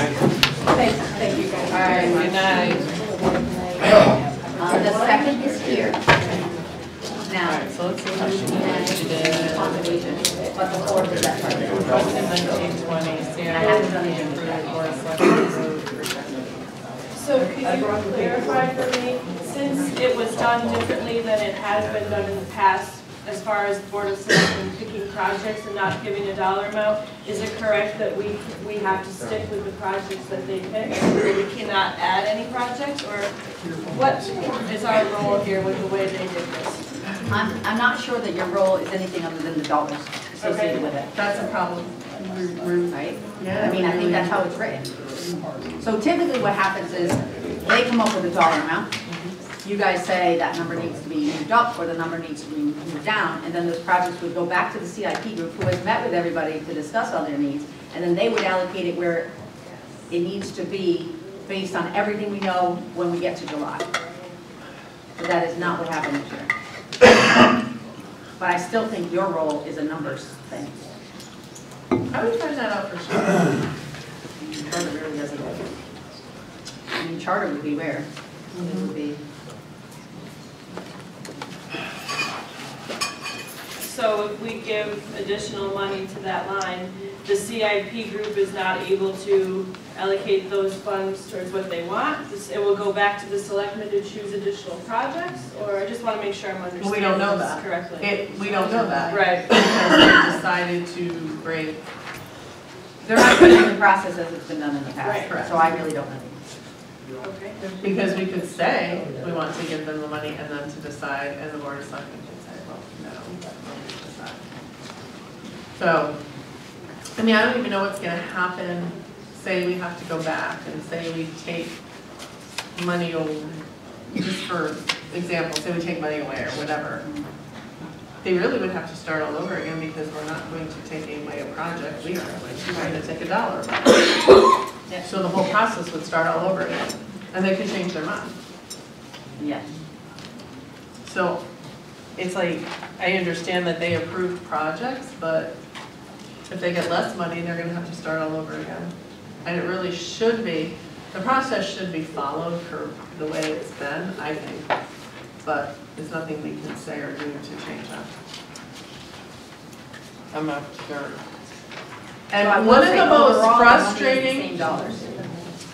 Thank you guys. All right, good night. The second is here. Now, Alright, so let's see how she did. conservation, but the fourth is that part of it. Question 1920, And I haven't done it in CIP Board of Selectmen road percentage. So could you clarify for me, since it was done differently than it has been done in the past, as far as Board of Selectmen picking projects and not giving a dollar amount, is it correct that we have to stick with the projects that they pick? We cannot add any projects, or what is our role here with the way they did this? I'm not sure that your role is anything other than the dollars associated with it, That's a problem. right? Yeah. I mean, I think that's how it's written. So typically what happens is, they come up with a dollar amount, you guys say that number needs to be moved up, or the number needs to be moved down, and then those projects would go back to the CIP group, who has met with everybody to discuss all their needs, and then they would allocate it where it needs to be based on everything we know when we get to July. But that is not what happened this year. But I still think your role is a numbers thing. How do we find that out for sure? Charter really doesn't. I mean, charter would be where? It would be. So if we give additional money to that line, the CIP group is not able to allocate those funds towards what they want? It will go back to the selectmen to choose additional projects? Or I just want to make sure I'm Well, we understanding don't know this that. correctly. We don't know that. Right. Because they decided to break. They're not doing the process as it's been done in the Right. past, so I really don't know. Okay. Because we could say, we want to give them the money and then to decide, and the Board of Selectmen can say, well, no, we'll decide. So, I mean, I don't even know what's gonna happen, say we have to go back and say we take money, just for example, say we take money away or whatever. They really would have to start all over again, because we're not going to take away a project, we are going to take a dollar. So the whole process would start all over again, and they could change their mind. Yeah. So it's like, I understand that they approved projects, but if they get less money, they're gonna have to start all over again. And it really should be, the process should be followed for the way it's been, I think. But there's nothing we can say or do to change that. I'm not sure. And one of the most frustrating, Same dollars.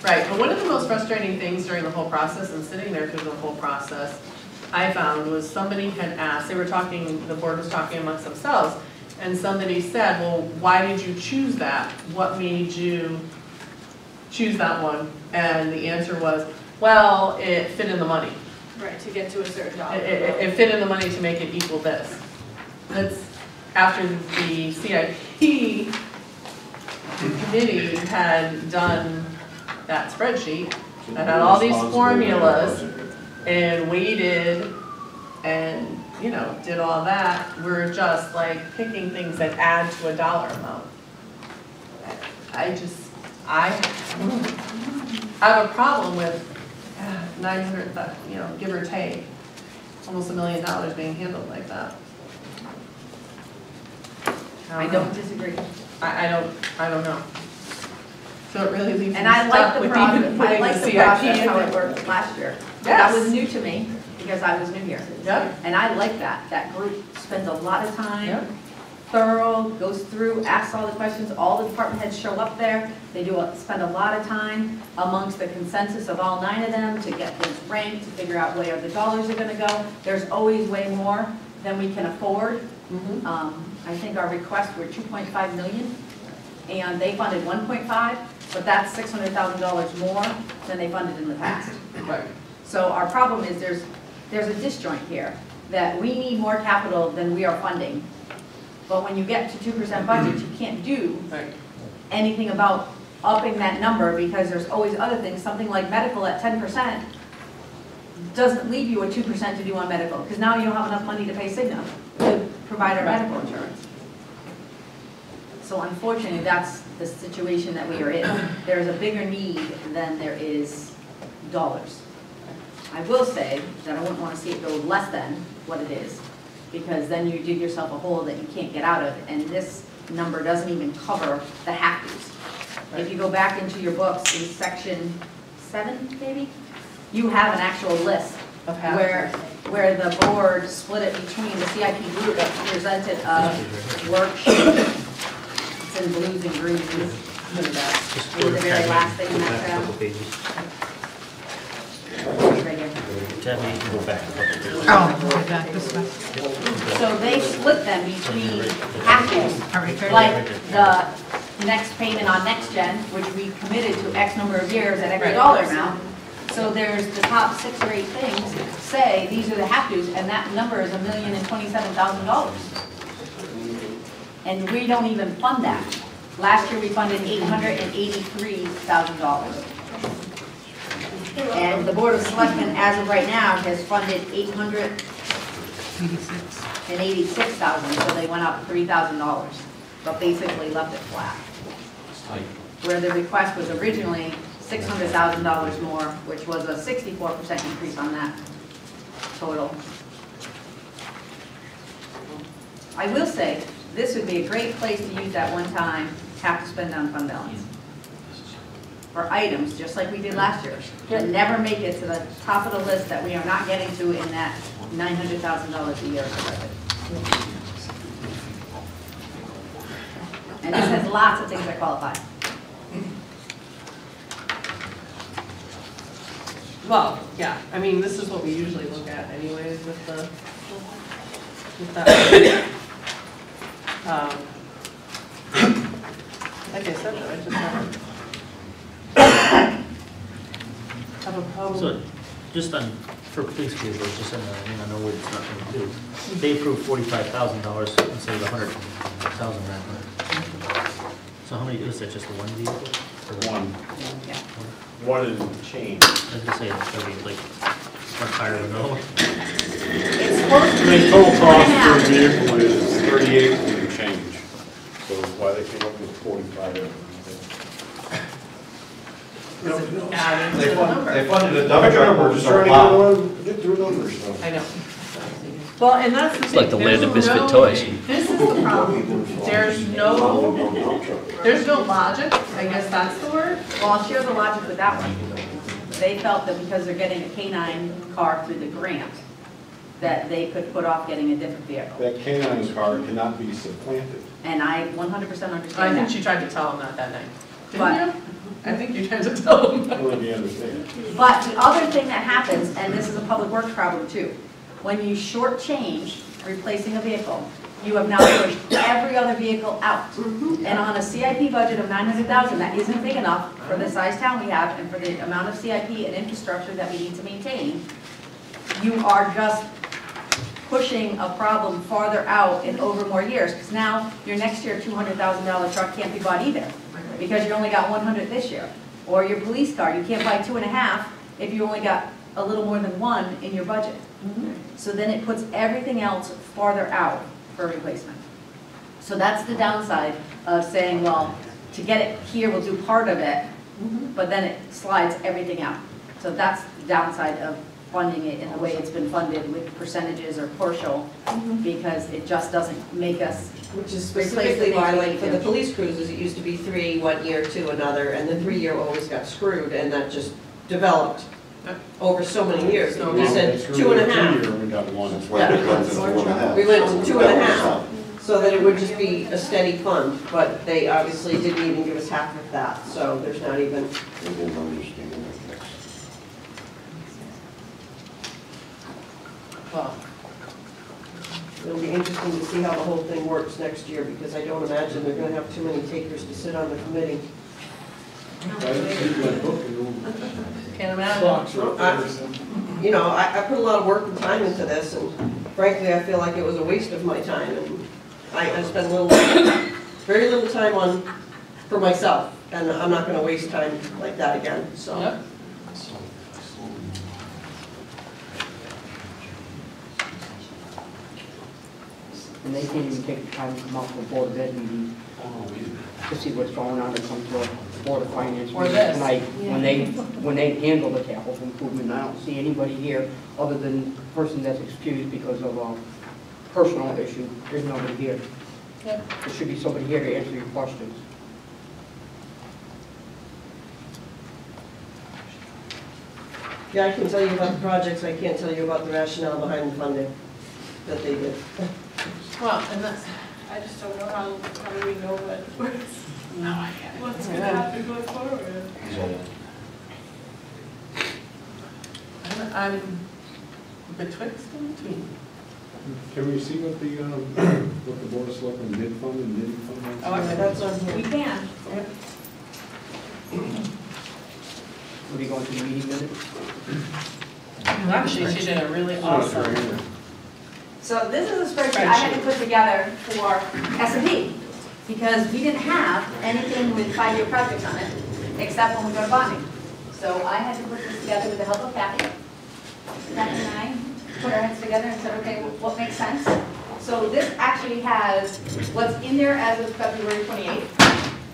right, but one of the most frustrating things during the whole process and sitting there through the whole process, I found was somebody had asked, they were talking, the board was talking amongst themselves, and somebody said, well, why did you choose that? What made you choose that one? And the answer was, well, it fit in the money. Right, to get to a certain dollar. It fit in the money to make it equal this. That's after the CIP committee had done that spreadsheet, that had all these formulas, and weighted, and, you know, did all that. We're just like picking things that add to a dollar amount. I have a problem with 900, you know, give or take, almost $1 million being handled like that. I don't disagree. I don't know. So it really leaves me And I like stuck the with process, even I putting like the the CIP process in how it there. worked last year. Yes. That was new to me, because I was new here. Yep. And I like that. That group spends a lot of Yep. time, thorough, goes through, asks all the questions, all the department heads show up there. They spend a lot of time amongst the consensus of all 9 of them to get things ranked, to figure out where the dollars are gonna go. There's always way more than we can afford. I think our requests were 2.5 million, and they funded 1.5, but that's $600,000 more than they funded in the past. Right. So our problem is there's a disjoint here, that we need more capital than we are funding. But when you get to 2% budget, you can't do Right. anything about upping that number, because there's always other things, something like medical at 10% doesn't leave you a 2% to do on medical, because now you don't have enough money to pay Cigna to provide our medical insurance. So unfortunately, that's the situation that we are in. There is a bigger need than there is dollars. I will say that I wouldn't want to see it go less than what it is, because then you dig yourself a hole that you can't get out of, and this number doesn't even cover the have-tos. If you go back into your books in section 7, maybe, you have an actual list Of have-tos. where where the board split it between the CIP group that presented a worksheet. It's in blues and greens. Just Maybe the very last thing in go that back a tab. couple pages. Right here. Tabby, you can go back a couple pages. Oh, back this way. So they split them between half-years, like the next payment on next gen, which we committed to X number of years at every dollar amount. So there's the top 6 or 8 things say these are the have-tos, and that number is $1,027,000. And we don't even fund that. Last year we funded $883,000. And the Board of Selectmen, as of right now, has funded $886,000, so they went up $3,000, but basically left it flat. Where the request was originally $600,000 more, which was a 64% increase on that total. I will say, this would be a great place to use that one time, have to spend on fund balance. For items, just like we did last year, and never make it to the top of the list that we are not getting to in that $900,000 a year budget. And this has lots of things that qualify. Well, yeah, I mean, this is what we usually look at anyways with that. Like I said, though, I just have a problem. So, just on, for police vehicles, just in the, I know what it's not going to do. They approved $45,000 instead of the $100,000 right now. So how many, is that just the one vehicle? Or the- One. Yeah. One and change. I was gonna say, it's gonna be like, much higher than another one. It's supposed to The be total cost 2.5. per vehicle is 38 and change. So that's why they came up with 45. Added to They the number. funded a dump truck purchase on a lot. Get through numbers, so. I know. Well, and that's the thing. It's like the land of There's misfit no- toys. This is the problem. There's no logic, I guess that's the word. Well, I'll share the logic with that one. They felt that because they're getting a K-9 car through the grant, that they could put off getting a different vehicle. That canine car cannot be supplanted. And I 100% I understand think that. she tried to tell him that night. But- Didn't you? I think you tried to tell him I that. don't know if you understand. But the other thing that happens, and this is a public works problem too, when you shortchange replacing a vehicle, you have now pushed every other vehicle out. And on a CIP budget of $900,000, that isn't big enough for the size town we have and for the amount of CIP and infrastructure that we need to maintain, you are just pushing a problem farther out and over more years, because now your next year $200,000 truck can't be bought either, because you only got 100 this year. Or your police car, you can't buy 2.5 if you only got a little more than 1 in your budget. So then it puts everything else farther out for replacement. So that's the downside of saying, well, to get it here, we'll do part of it, but then it slides everything out. So that's the downside of funding it in the way it's been funded with percentages or partial, because it just doesn't make us. Which is Replace the specifically why, things we like, for do. the police cruisers, it used to be 3 one year to another, and the 3-year always got screwed, and that just developed over so many years. So We said 2.5. We got one. That's why they went to 2.5. We went to 2.5, so that it would just be a steady fund, but they obviously didn't even give us half of that, so there's not even. They didn't understand it. Well, It'll be interesting to see how the whole thing works next year, because I don't imagine they're gonna have too many takers to sit on the committee. can't imagine. You know, I put a lot of work and time into this, and frankly, I feel like it was a waste of my time, and I spent very little time for myself, and I'm not gonna waste time like that again, so. Yep. And they can't even take the time to come out to the Board of Ed meeting to see what's going on, to come to a Board of Finance Or meeting this. tonight. When they handle the capital improvement, I don't see anybody here other than the person that's excused because of a personal issue. There's nobody here. Yep. There should be somebody here to answer your questions. Yeah, I can tell you about the projects, I can't tell you about the rationale behind the funding that they did. Well, and that's, I just don't know how do we know what's gonna happen going forward. I'm betwixt and between. Can we see what the Board of Selectmen did fund and didn't fund? Oh, yeah, that's on here. We can. Would you go into the meeting minutes? Actually, she did a really awesome. So this is a spreadsheet I had to put together for S&P, because we didn't have anything with 5-year projects on it, except when we go to bonding. So I had to put this together with the help of Kathy. Kathy and I put our heads together and said, okay, what makes sense? So this actually has what's in there as of February 28th,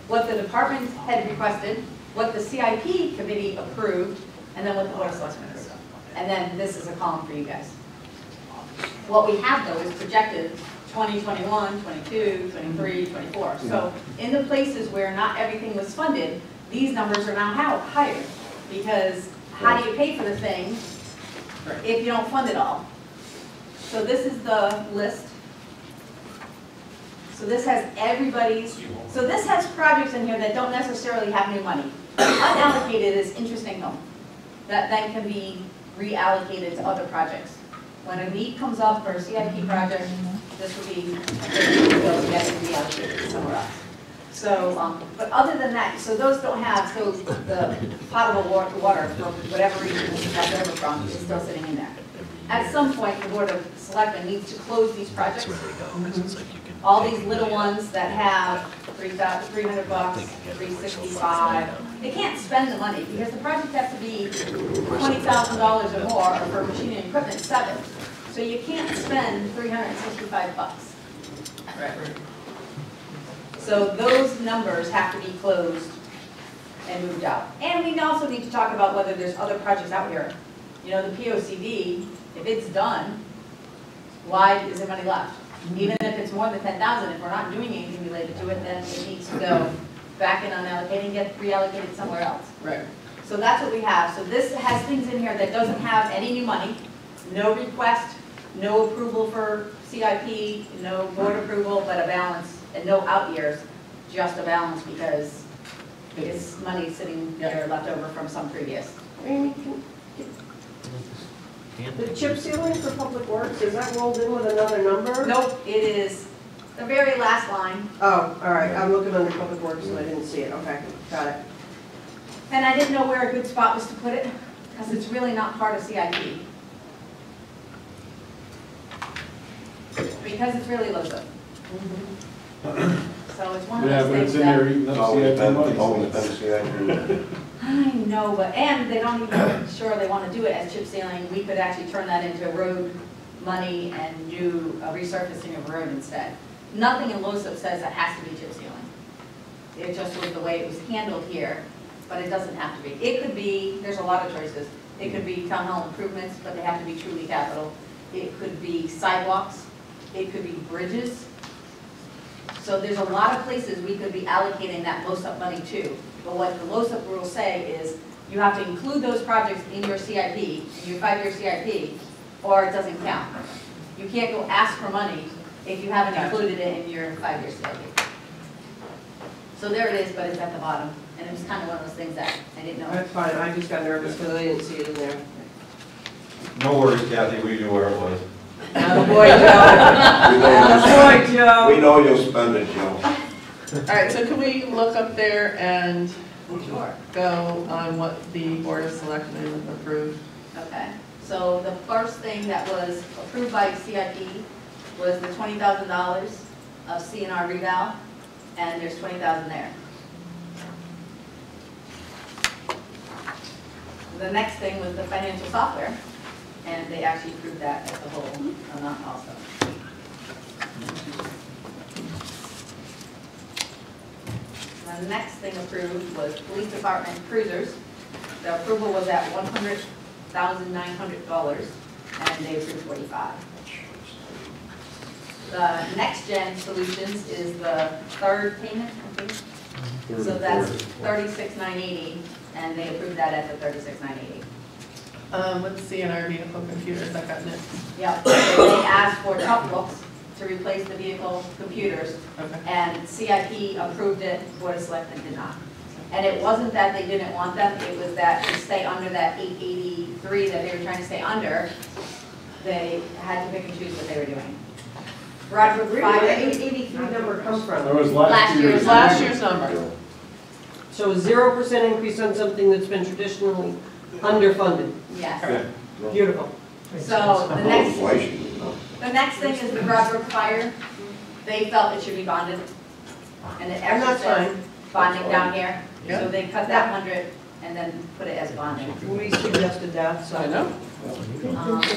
what the department had requested, what the CIP committee approved, and then what the Board of Selectmen approved. And then this is a column for you guys. What we have though is projected 2021, 22, 23, 24. So in the places where not everything was funded, these numbers are now higher. Because how do you pay for the thing if you don't fund it all? So this is the list. So this has everybody's, so this has projects in here that don't necessarily have new money. Unallocated is interest income that then can be reallocated to other projects. When a need comes up for a CIP project, this would be, they'll get it reallocated somewhere else. So, but other than that, so those don't have, so the potable water, for whatever reason, left over from, is still sitting in there. At some point, the Board of Selectmen needs to close these projects. All these little ones that have $300, $365, they can't spend the money because the project has to be $20,000 or more, or for machinery and equipment, $7. So you can't spend $365. Right. So those numbers have to be closed and moved out. And we also need to talk about whether there's other projects out here. You know, the POCD, if it's done, why is there money left? Even if it's more than 10,000, if we're not doing anything related to it, then it needs to go back in unallocated and get reallocated somewhere else. Right. So that's what we have. So this has things in here that doesn't have any new money, no request, no approval for CIP, no board approval, but a balance, and no out years, just a balance because it's money sitting there left over from some previous. Amy, the chip ceiling for Public Works, is that rolled in with another number? Nope, it is the very last line. Oh, all right, I'm looking under Public Works and I didn't see it, okay, got it. And I didn't know where a good spot was to put it, because it's really not part of CIP. Because it's really LoSiP. So it's one of Yeah, those but it's things in there that, eating up CIP money. I know, but, and they don't even sure they want to do it as chip sealing. We could actually turn that into road money and do a resurfacing of road instead. Nothing in LoSiP says it has to be chip sealing. It just was the way it was handled here, but it doesn't have to be. It could be, there's a lot of choices. It could be town hall improvements, but they have to be truly capital. It could be sidewalks. It could be bridges. So there's a lot of places we could be allocating that LoSiP money to. But what the LoSiP rules say is you have to include those projects in your CIP, in your 5-year CIP, or it doesn't count. You can't go ask for money if you haven't included it in your 5-year CIP. So there it is, but it's at the bottom. And it was kind of one of those things that I didn't know. That's fine, I just got nervous because I didn't see it in there. No worries, Kathy, we knew where it was. Boy, Joe. Boy, Joe. We know you'll spend it, Joe. All right, so can we look up there and Sure. go on what the Board of Selectmen approved? Okay, so the first thing that was approved by CIP was the $20,000 of CNR reval, and there's $20,000 there. The next thing was the financial software, and they actually approved that as a whole amount also. The next thing approved was police department cruisers. The approval was at $100,900, and they approved 45. The next gen solutions is the third payment, I think. So that's $36,980, and they approved that at the $36,980. Let's see, in our vehicle computers, I got it. Yeah, they asked for tough books to replace the vehicle computers, Okay. and CIP approved it, Board of Selectmen did not. And it wasn't that they didn't want them, it was that to stay under that 883 that they were trying to stay under, they had to pick and choose what they were doing. Broadbrook Where did the Fire, 883 number come from? That was last year's. Last year's number. So a 0% increase on something that's been traditionally underfunded. yes. Beautiful. So the next thing is the Broadbrook Fire, they felt it should be bonded. And it And actually that's says fine. bonding down here, Yeah. so they cut that 100 and then put it as bonding. We suggested that, so. I know.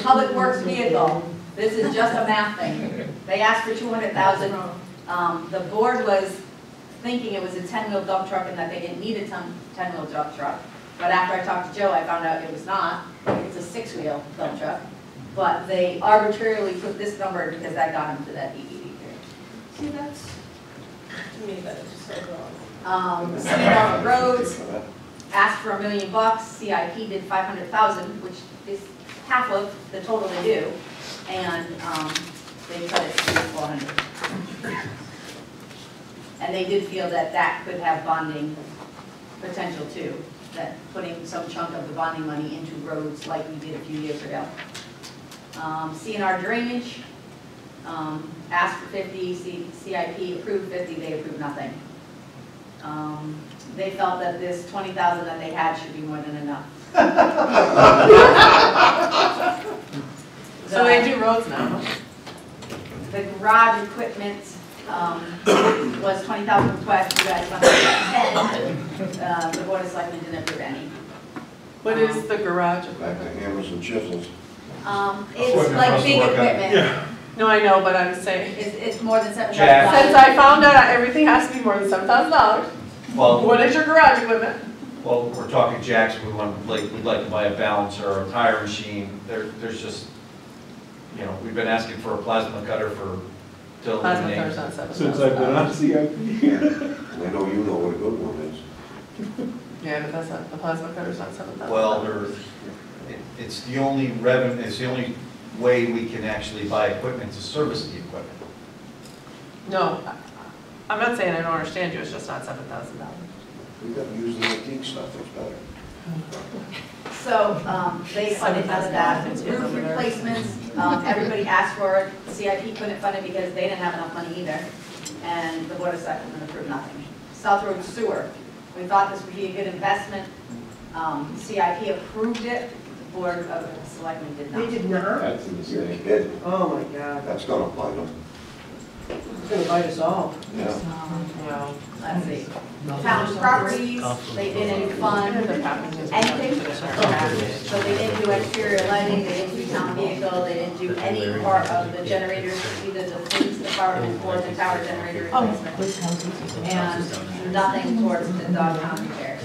Public Works vehicle, this is just a math thing. They asked for 200,000. The board was thinking it was a 10-wheel dump truck and that they didn't need a 10-wheel dump truck. But after I talked to Joe, I found out it was not. It's a 6-wheel dump truck. But they arbitrarily put this number because that got them to that 883. See, that's, to me, that is just so wrong. CNR Roads asked for $1 million. CIP did 500,000, which is half of the total they do. And they cut it to 400. And they did feel that that could have bonding potential too, that putting some chunk of the bonding money into roads like we did a few years ago. CNR Drainage asked for 50, CIP approved 50, they approved nothing. They felt that this 20,000 that they had should be more than enough. So they do roads now. The garage equipment was 20,000 request, you guys funded 10. The Board of Selectmen didn't approve any. What is the garage Back equipment? to hammers and chisels. It's like big equipment. No, I know, but I'm saying, It's more than $7,000. since I found out everything has to be more than $7,000, Well, what is your garage equipment? well, we're talking jacks, we'd like to buy a balancer or a tire machine. There's just, you know, we've been asking for a plasma cutter for, to Plasma eliminate. cutter's not $7,000. Since I've been on CIP. And I know you know what a good one is. Yeah, but that's not, the plasma cutter's not $7,000. Well, it's the only revenue, it's the only way we can actually buy equipment to service the equipment. No, I'm not saying I don't understand you, it's just not $7,000. We got to use the antique stuff, it's better. So they funded none of that. Roof replacements, everybody asked for it. CIP couldn't fund it because they didn't have enough money either. And the Board of Selectmen approved nothing. South Road Sewer, we thought this would be a good investment. CIP approved it, the Board of Selectmen did not. They did not? That's a You're mistake. kidding. Oh, my God. That's gonna bite them. It's going to bite us all. Yeah. Well, Let's see. Town properties, they didn't fund anything. So they didn't do exterior lighting, they didn't do town vehicle, they didn't do any part of the generators, either the police department or the tower generator replacement. And nothing towards the dog pound repairs.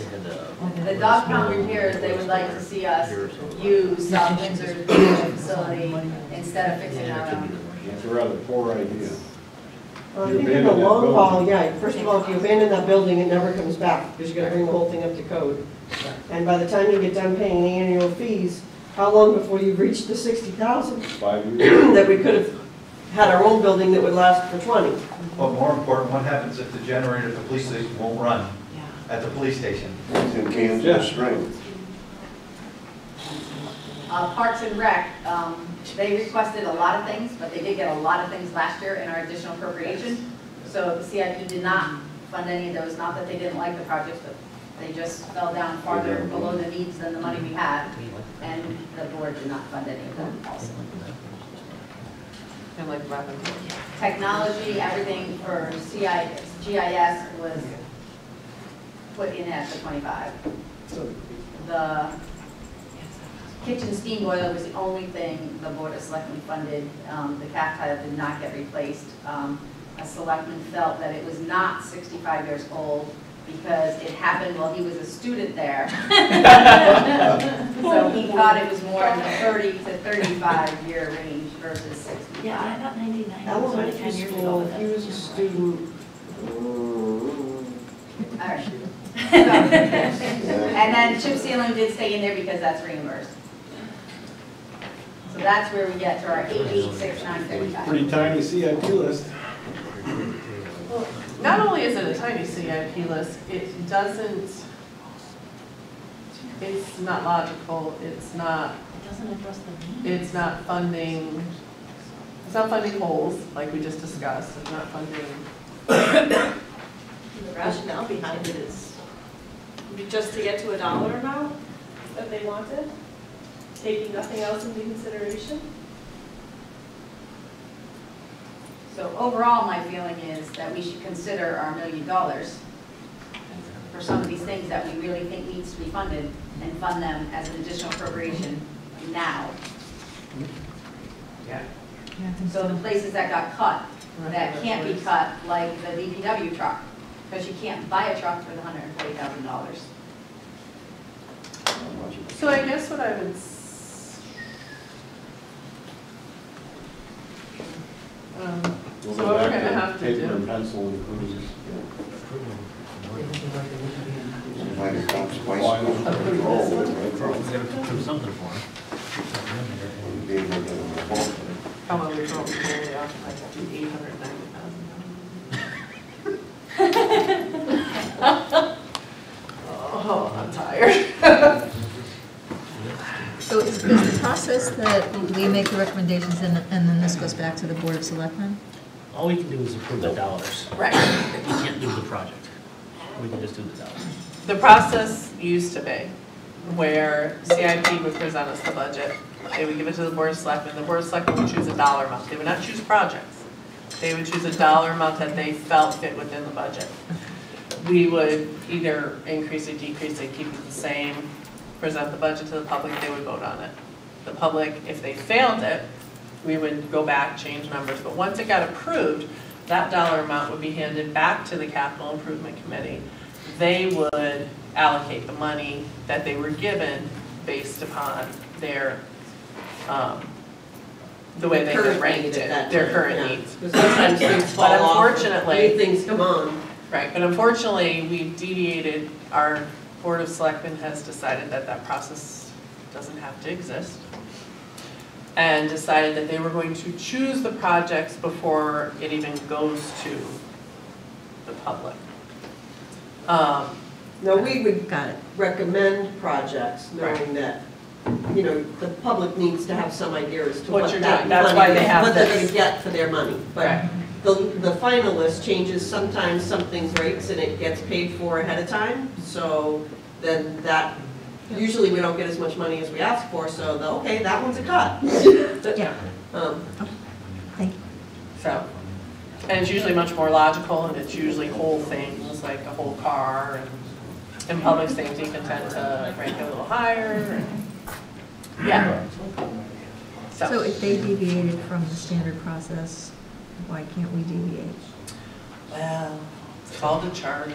The dog pound repairs, they would like to see us use South Windsor's facility instead of fixing our own. That's a rather poor idea. Well, I You think in the abandon that long building. haul, yeah, first of all, if you abandon that building, it never comes back, because you gotta bring the whole thing up to code. And by the time you get done paying the annual fees, how long before you've reached the 60,000 5 years. that we could have had our own building that would last for 20? But more important, what happens if the generator at the police station won't run at the police station? It's in cans of string. Parks and Rec, they requested a lot of things, but they did get a lot of things last year in our additional appropriation. So the CIP did not fund any of those, not that they didn't like the projects, but they just fell down farther below the needs than the money we had. And the board did not fund any of them also. and like rapid. Technology, everything for GIS was put in at the 25. The kitchen steam boiler was the only thing the Board of Selectmen funded. The cap tile did not get replaced. A selectman felt that it was not 65 years old because it happened while he was a student there. So he thought it was more in the 30 to 35 year range versus 65. Yeah, I thought 1990 was only Elementary 10 years ago. school, but if he was a student, All right. So, and then chip sealing did stay in there because that's reimbursed. So that's where we get to our 886,945. Pretty tiny CIP list. Well, not only is it a tiny CIP list, it doesn't, it's not logical, it's not, it's not funding, it's not funding holes, like we just discussed, it's not funding. The rationale behind it is just to get to a dollar amount that they wanted, taking nothing else into consideration. So overall, my feeling is that we should consider our $1 million for some of these things that we really think needs to be funded and fund them as an additional appropriation now. Yeah. So the places that got cut, that can't be cut, like the DPW truck, because you can't buy a truck for the $140,000. So I guess what I would, so what we're gonna have to Paper do. and pencil and cruises. Might have done twice. We're gonna do something for him. How about we throw it totally off, like do $890,000? Oh, I'm tired. So is the process that we make the recommendations and then this goes back to the Board of Selectmen? All we can do is approve the dollars. Right. We can't do the project. We can just do the dollars. The process used to be where CIP would present us the budget. They would give it to the Board of Selectmen. The Board of Selectmen would choose a dollar amount. They would not choose projects. They would choose a dollar amount that they felt fit within the budget. We would either increase it, decrease it, keep it the same, present the budget to the public, they would vote on it. The public, if they failed it, we would go back, change numbers. But once it got approved, that dollar amount would be handed back to the Capital Improvement Committee. They would allocate the money that they were given based upon their, the way they had ranked it, their current needs. Because sometimes things fall But off, unfortunately, new things come on. right, but unfortunately, we've deviated, our Board of Selectmen has decided that that process doesn't have to exist. And decided that they were going to choose the projects before it even goes to the public. No, we would recommend projects knowing that, you know, the public needs to have some idea as to What what you're that doing. That's why they have what they're this. gonna get for their money. But the finalist changes, sometimes something breaks and it gets paid for ahead of time, so then that, usually we don't get as much money as we ask for, so okay, that one's a cut. Yeah. Thank you. So, and it's usually much more logical, and it's usually whole things, like a whole car, and public safety can tend to rank a little higher, and, yeah. So if they deviated from the standard process, why can't we deviate? Well, it's called a charter.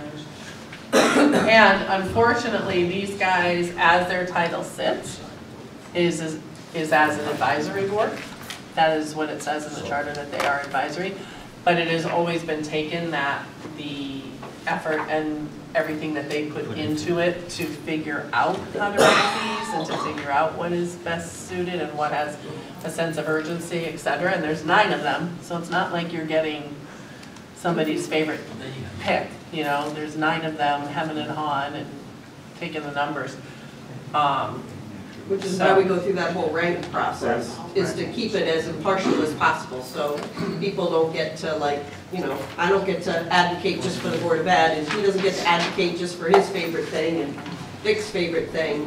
And unfortunately, these guys, as their title sits, is as an advisory board. That is what it says in the charter, that they are advisory. But it has always been taken that the effort and everything that they put into it to figure out how to run these and to figure out what is best suited and what has a sense of urgency, et cetera. And there's 9 of them, so it's not like you're getting somebody's favorite pick. You know, there's 9 of them hemming and hawing and taking the numbers. Which is why we go through that whole rank process, is to keep it as impartial as possible, so people don't get to, like, you know, I don't get to advocate just for the Board of Ed, and he doesn't get to advocate just for his favorite thing and Vic's favorite thing.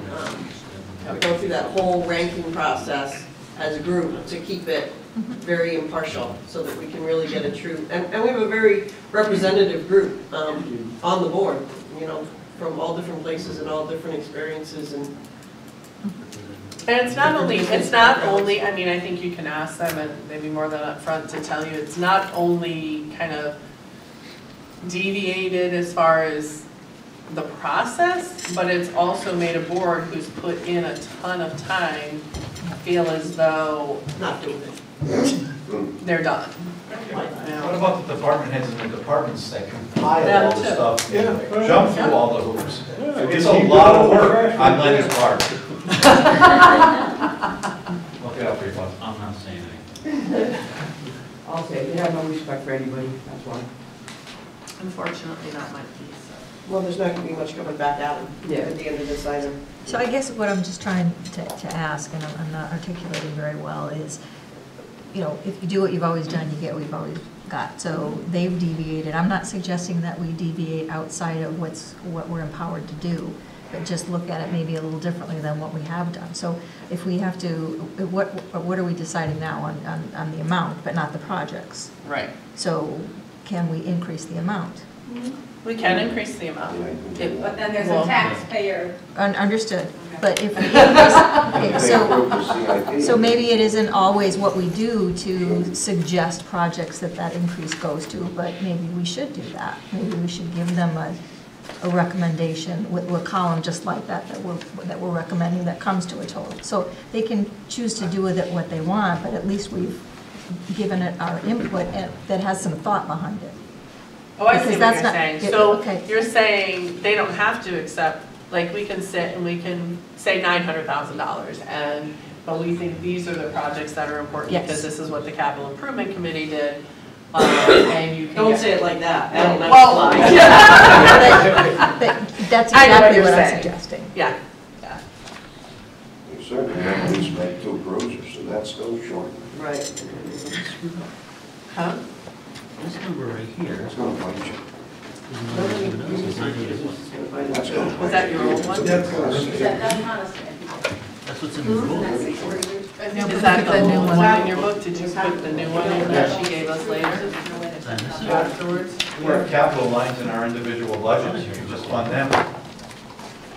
We go through that whole ranking process as a group to keep it very impartial, so that we can really get a true, and we have a very representative group on the board, you know, from all different places and all different experiences and. And it's not only, I mean, I think you can ask them, and maybe more than upfront, to tell you, it's not only kind of deviated as far as the process, but it's also made a board who's put in a ton of time feel as though not doing it. They're done. What about the department heads and the departments that compile Them all the too. stuff? Yeah. Jump through all the hoops. Yeah, It's just a keep lot of going work over. on Lenny's part. Look it up for your fun. anybody, that's why. Unfortunately, not my piece. Well, there's not gonna be much coming back at them Yeah. at the end of this item. So I guess what I'm just trying to ask, and I'm not articulating very well, is, you know, if you do what you've always done, you get what you've always got. So they've deviated. I'm not suggesting that we deviate outside of what we're empowered to do, but just look at it maybe a little differently than what we have done. So if we have to, what are we deciding now on the amount, but not the projects? Right. So can we increase the amount? We can increase the amount. But then there's Well, a taxpayer. Understood. But if we increase, okay, so maybe it isn't always what we do to suggest projects that increase goes to, but maybe we should do that. Maybe we should give them a recommendation with a column just like that we're recommending that comes to a total. So they can choose to do with it what they want, but at least we've given it our input and that has some thought behind it. Oh, I see Because what that's you're not- saying. yeah, So okay. you're saying they don't have to accept, like, we can sit and we can say $900,000, but we think these are the projects that are important Yes. because this is what the capital improvement committee did. And you can Don't get- say it like that. That'll never Well, fly. But that's I know what exactly you're what I'm saying. suggesting. Yeah, yeah. You certainly have at least made 2 cruisers, so that's still short. Right. Huh? This number right here That's gonna fight you. is the number given us, is 981. That's gonna fight Was that you. your old one? That's gonna fight you. That's not a. That's what's in the rule. Is that the old one in your book? Did you put the new one in that she gave us later Did I miss it? afterwards? We have capital lines in our individual budgets, you can just fund them.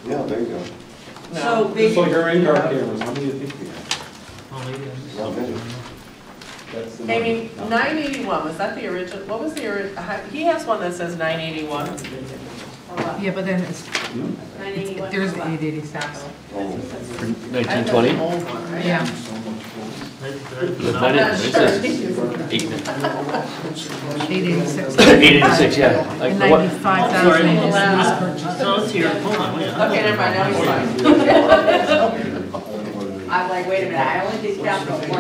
Yeah, there you go. So So basically, your in-car cameras, how many do you think we have? Oh, maybe I missed Not many. it. That's the Amy, number. 981, was that the original, what was the original, he has one that says 981. Yeah, but then it's, 981. there's 886. Oh, 1920? Old one, right? Yeah. It says 886. 886, yeah. Like, And what- 95,000 is Sorry. lease purchase. No, it's here, hold on, wait. Okay, never mind, now he's fine. I'm like, wait a minute, I only did capital once.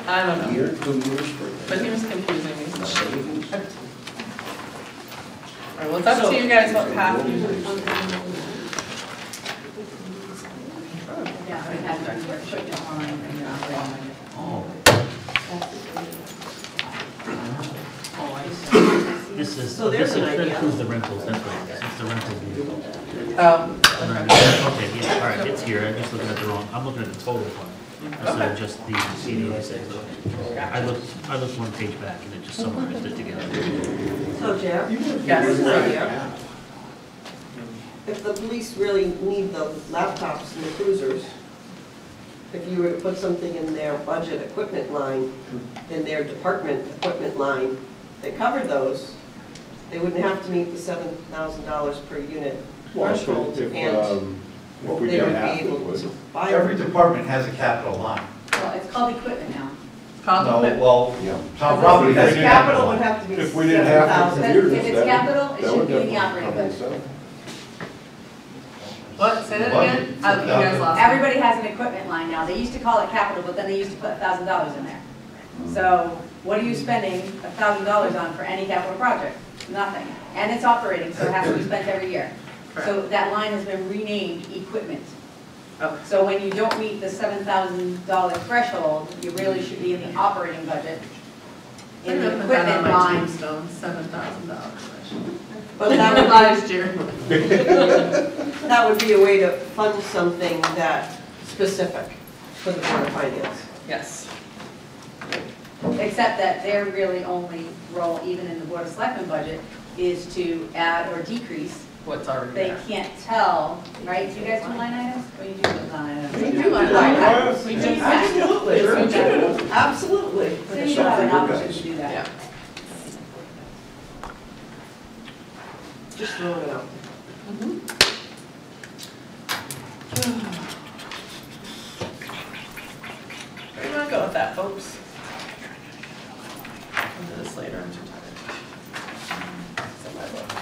I don't know, year, 2 years for. but he was confusing me. So. All right, well, it's up to you guys what path you Yeah, we had to put it on and you're operating. Oh. Oh, I see. This is, So there's this an is, that idea. includes the rentals, that's right, it's the rental vehicle. Okay, yeah, all right, it's here, I'm just looking at the wrong, I'm looking at the total one, instead of just the 886. I looked one page back and it just summarized it together. so Jeff, Yes. if the police really need the laptops and the cruisers, if you were to put something in their budget equipment line, in their department equipment line, that covered those, they wouldn't have to meet the $7,000 per unit Well, threshold, if and we they get would be half, it able would. to buy Every them. department has a capital line. Well, it's called equipment now. No, well, Yeah. Tom probably has a Capital capital would line. have to be If we didn't have $7,000. computers, If it's that would- capital, it that should would be in the definitely operating come in budget. seven. What, say that What? again? You guys lost me. Everybody has an equipment line now. They used to call it capital, but then they used to put $1,000 in there. So what are you spending $1,000 on for any capital project? Nothing. And it's operating, so it has to be spent every year. So that line has been renamed equipment. Okay. So when you don't meet the $7,000 threshold, you really should be in the operating budget. In the Put that on equipment my line, tombstone, $7,000. But that would Last year. That would be a way to fund something that specific for the Board of Finance. Yes. except that their really only role, even in the Board of Selectmen budget, is to add or decrease. What's already They there. can't tell, right? Do you guys do line items? Or you do those line items? We do line items. We do, absolutely. Yes, we do. Absolutely. So you have an option to do that. Yeah. Just throwing it out. Where do you want to go with that, folks? I'll do this later, I'm too tired. It's in my book.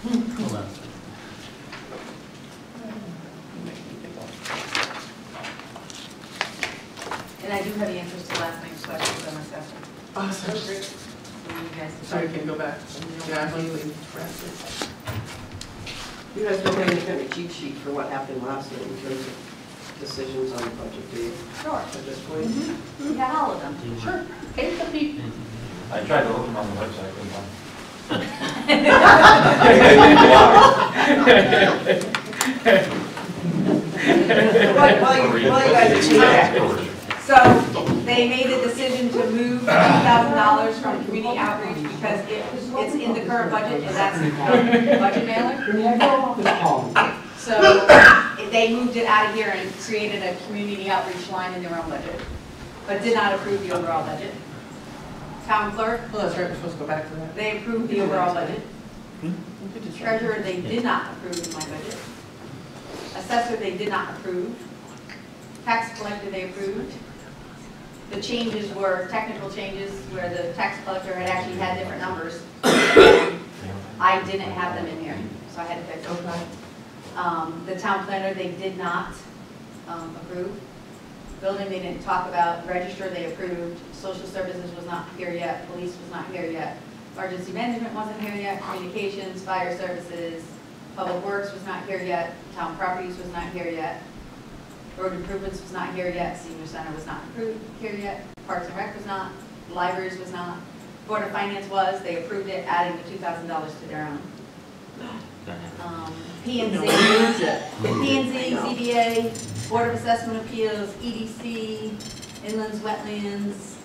Hold on. And I do have the answers to last night's questions on assessment. Awesome, great. So you guys So we decide. can go back. Yeah, You guys don't have any kind of cheat sheet for what happened last night in terms of decisions on the budget, do you? Sure. At this point? We got all of them. Sure. Take the peek. I tried to look them on the website, couldn't find Well, you guys are cheating. them. So they made the decision to move $3,000 from community outreach because it's in the current budget and that's the budget mailer. So they moved it out of here and created a community outreach line in their own budget, but did not approve the overall budget. Town clerk, Well, that's right, we're supposed to go back to that. they approved the overall budget. Treasurer, they did not approve my budget. Assessor, they did not approve. Tax collector, they approved. The changes were technical changes where the tax collector had actually had different numbers. I didn't have them in here, so I had to fix them. Okay. The town planner, they did not approve. Building, they didn't talk about. Register, they approved. Social services was not here yet. Police was not here yet. Emergency management wasn't here yet. Communications, fire services, public works was not here yet. Town properties was not here yet. Road improvements was not here yet. Senior center was not approved here yet. Parks and Rec was not. Libraries was not. Board of Finance was. They approved it, adding the $2,000 to their own. P&Z, ZBA, Board of Assessment Appeals, EDC, Inlands, Wetlands,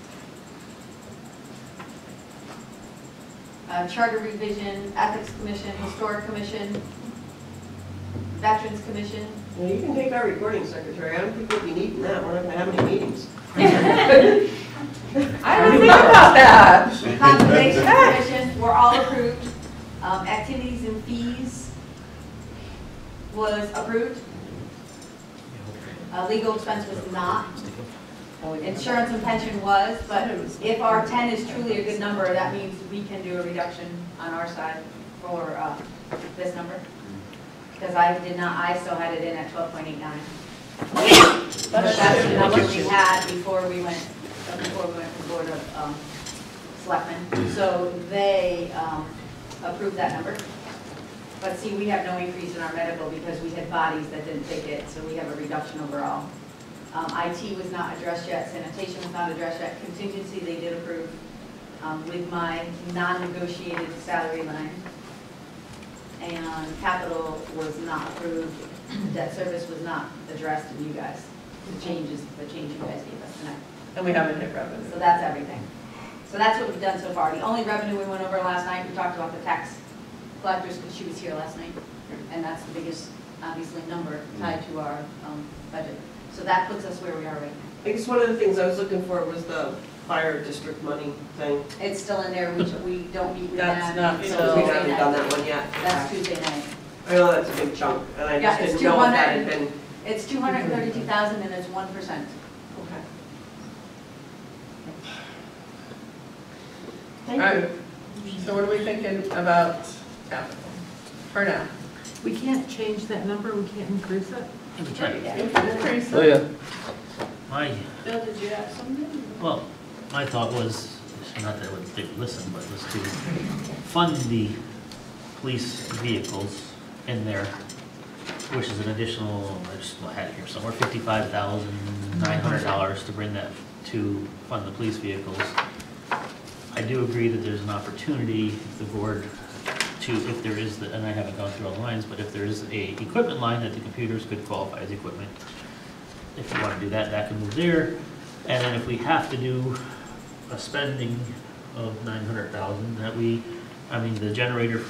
Charter Revision, Ethics Commission, Historic Commission, Veterans Commission. Well, you can take our recording secretary. I don't think we'll be needing that. We're not gonna have any meetings. I didn't think about that. Conservation Commission were all approved. Activities and fees was approved. Legal expense was not. Insurance and pension was, but if our 10 is truly a good number, that means we can do a reduction on our side for this number. Because I did not, I still had it in at 12.89. But that's the number we had before we went to the Board of Selectmen. So they approved that number. But see, we have no increase in our medical because we had bodies that didn't take it, so we have a reduction overall. IT was not addressed yet, sanitation was not addressed yet, contingency they did approve with my non-negotiated salary line. And capital was not approved, debt service was not addressed in you guys, the change you guys gave us tonight. And we haven't hit revenue. So that's everything. So that's what we've done so far. The only revenue we went over last night, we talked about the tax collectors because she was here last night. And that's the biggest, obviously, number tied to our budget. So that puts us where we are right now. I guess one of the things I was looking for was the fire district money thing. It's still in there, we don't meet with That's that not, until we Tuesday haven't done night. that one yet. That's Tuesday night. I know that's a big chunk, and I Yeah, just it's didn't know if that had 200 been. It's 232,000 and it's 1%. Okay. All right, so what are we thinking about capital for now? We can't change that number, we can't increase it? Increase Oh, it. yeah. My, Bill, did you have something? well, my thought was, not that they would listen, but was to fund the police vehicles in there, which is an additional, I just had it here somewhere, $55,900 to bring that to fund the police vehicles. I do agree that there's an opportunity if the board to, if there is, and I haven't gone through all the lines, but if there is a equipment line that the computers could qualify as equipment, if you want to do that, that can move there. And then if we have to do a spending of 900,000, that we, I mean, the generator,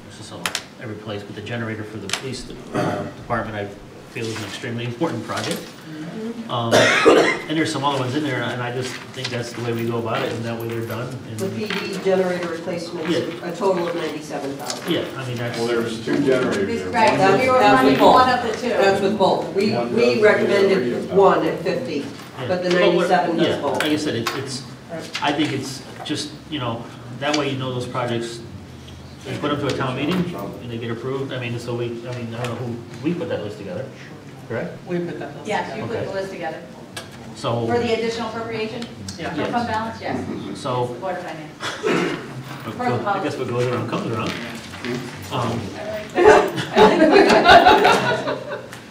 this is all every place, but the generator for the police department, I feel is an extremely important project. And there's some other ones in there, and I just think that's the way we go about it, and that way they're done. And The PD generator replacements, a total of 97,000. yeah, I mean, that's. Well, there was 2 generators there. Right, That's- we were that's running with both. one of the two. That's with both. We recommended one at 50, but the 97 does Yeah, both. like I said, it's, I think it's just, you know, that way you know those projects We put them to a town meeting, and they get approved, I mean, so I don't know who, we put that list together, correct? We put that list Yes, you together. put the list together. So. For the additional appropriation? Yeah. For fund balance, yes. So, Board of Finance. I guess what goes around comes around.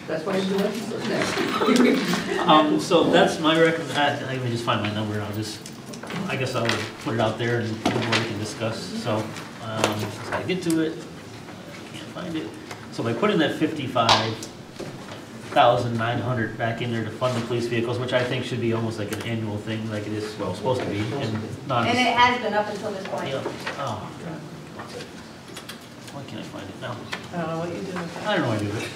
That's why you're doing So that's my let me just find my number, and I guess I'll put it out there and the board can discuss, so, just gotta get to it, can't find it. So by putting that 55,900 back in there to fund the police vehicles, which I think should be almost like an annual thing, like it is, well, supposed to be, and not. And it has been up until this point. Yeah. Oh, God. Why can't I find it now? I don't know what you do with I don't know what I do with it.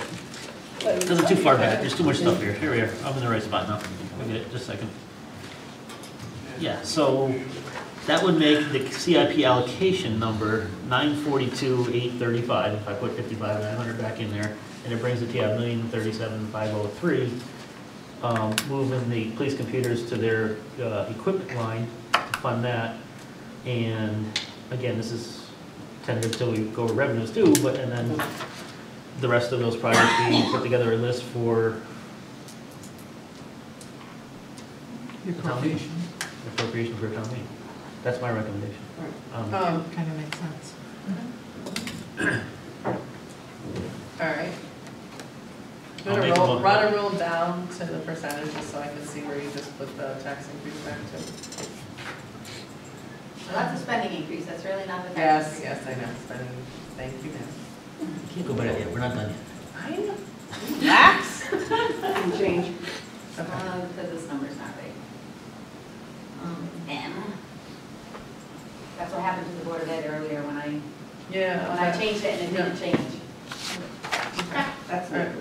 Doesn't too far back, there's too much stuff here. Here we are, I'm in the right spot now. I'll get it, just a second. Yeah, so that would make the CIP allocation number 942,835, if I put 55,900 back in there, and it brings it to $1,037,503. Moving the police computers to their equipment line to fund that. And again, this is tentative till we go over revenues too, but, and then the rest of those projects, we put together a list for appropriation for a town meeting. That's my recommendation. Kind of makes sense. All right. I'll I'm make a gonna motion. run a roll down to the percentages so I can see where you just put the tax increase back to. So that's a spending increase, that's really not the tax Yes, increase. yes, I know, spending, thank you, ma'am. Can't go by that yet, we're not done yet. I know. Relax. Change. Because this number's not right. N. That's what happened to the Board of Ed earlier when I Yeah. changed it and it didn't change. That's All not right.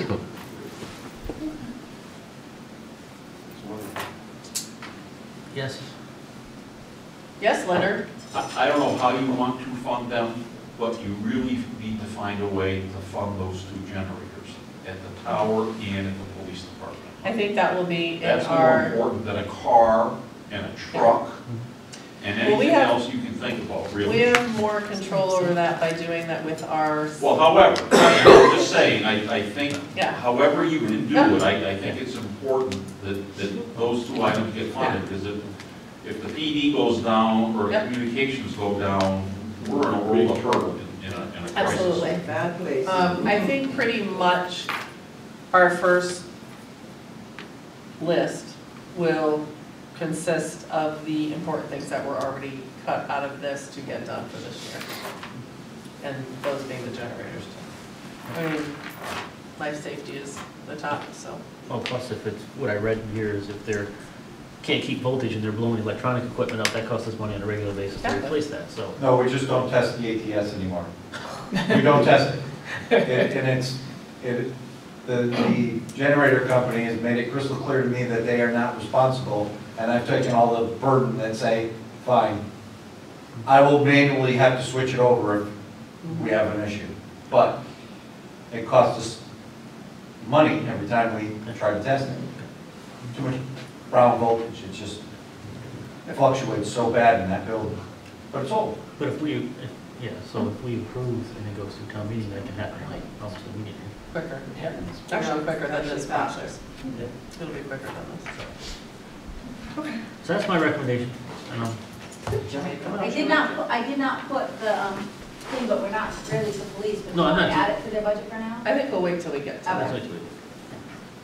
good. Yes. Yes, Leonard? I don't know how you want to fund them, but you really need to find a way to fund those two generators at the tower and at the police department. I think that will be in That's more our, important than a car and a truck and Well, we anything have- else you can think about, we really. have more control over that by doing that with our, Well, however, I'm just saying, I think, Yeah. however you can do it, I think it's important that those two items get funded, because if the PD goes down or Yep. communications go down, we're in a world of hurt in a crisis. absolutely. Bad place. I think pretty much our first list will consist of the important things that were already cut out of this to get done for this year. And those being the generators too. I mean, life safety is the top, so. Well, plus if it's, what I read here is if they're, can't keep voltage and they're blowing electronic equipment up, that costs us money on a regular basis to replace that, so. No, we just don't test the ATS anymore. We don't test it. The generator company has made it crystal clear to me that they are not responsible, and I've taken all the burden and say, fine, I will manually have to switch it over if we have an issue. But it costs us money every time we try to test it. Too much brown voltage, it just fluctuates so bad in that building. But it's old. But if we, so if we approve and it goes through town meeting, that can happen like almost immediately. Quicker, yeah. Actually quicker than this process. It'll be quicker than this. So that's my recommendation. I did not put the thing, but we're not really the police, but No, we I'm want not. to add it to their budget for now? I think we'll wait till we get to Okay. that. That's what we do.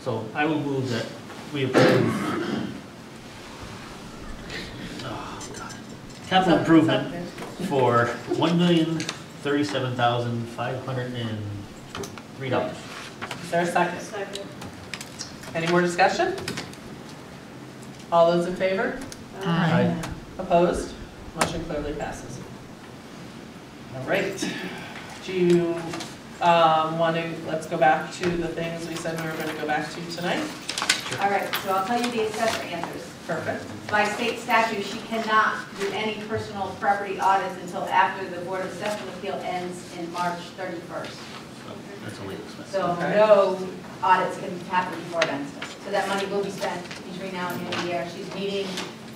So I will move that we approve. Oh, God. Capital improvement for $1,037,503. Is there a second? Second. Any more discussion? All those in favor? Aye. Opposed? Motion clearly passes. All right. Do you want to, let's go back to the things we said we were going to go back to tonight? All right, so I'll tell you the assessor answers. Perfect. By state statute, she cannot do any personal property audits until after the Board of Assessment Appeal ends in March 31st. That's a late expense. So Okay. no audits can happen before then. So that money will be spent between now and the end of the year. She's meeting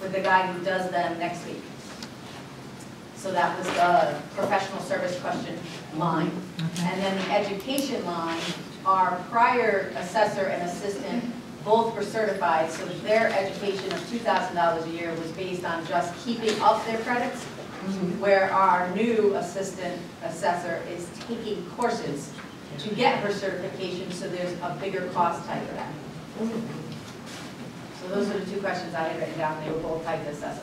with the guy who does them next week. So that was the professional service question line. And then the education line, our prior assessor and assistant both were certified, so their education of $2,000 a year was based on just keeping up their credits, where our new assistant assessor is taking courses to get her certification, so there's a bigger cost tied to that. So those are the two questions I had written down. They were both tied to assessor.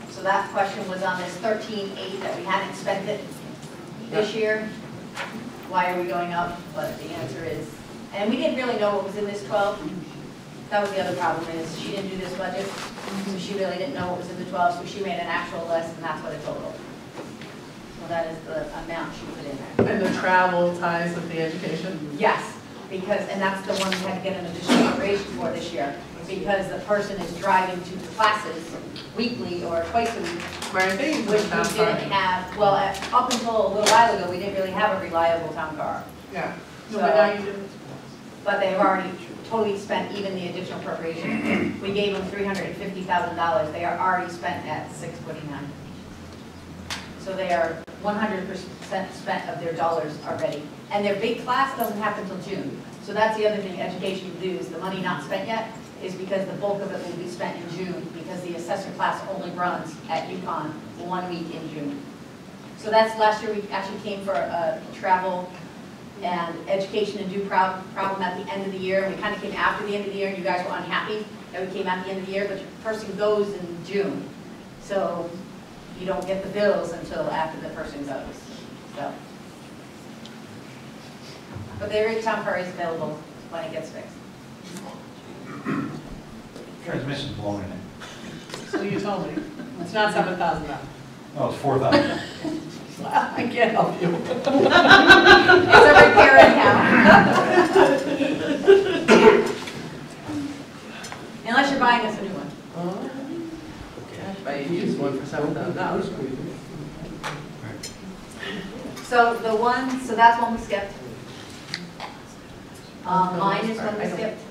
So that question was on this 13.8 that we hadn't spent it this year. Why are we going up? But the answer is, and we didn't really know what was in this 12. That was the other problem, is she didn't do this budget, so she really didn't know what was in the 12, so she made an actual list, and that's what it totaled. So that is the amount she put in there. And the travel ties with the education? Yes, because, and that's the one we had to get an additional appropriation for this year, because the person is driving to classes weekly or twice a week. Right, Which we didn't have, well, up until a little while ago, we didn't really have a reliable town car. Yeah. So, But now you do. But they've already totally spent even the additional appropriation. We gave them $350,000. They are already spent at $649. So they are 100% spent of their dollars already. And their big class doesn't happen until June. So that's the other thing education can do, is the money not spent yet is because the bulk of it will be spent in June, because the assessor class only runs at UConn 1 week in June. So that's, last year we actually came for a travel and education and due problem at the end of the year. We kind of came after the end of the year, and you guys were unhappy that we came at the end of the year, but your person goes in June. So you don't get the bills until after the person goes. So, but there is town car is available when it gets fixed. Transmission's blown in it. So you told me. It's not $7,000. No, it's 4,000. I can't help you. It's a repair account. Unless you're buying us a new one. But you used one for $7,000. So the one, so that's one we skipped. Mine is one we skipped.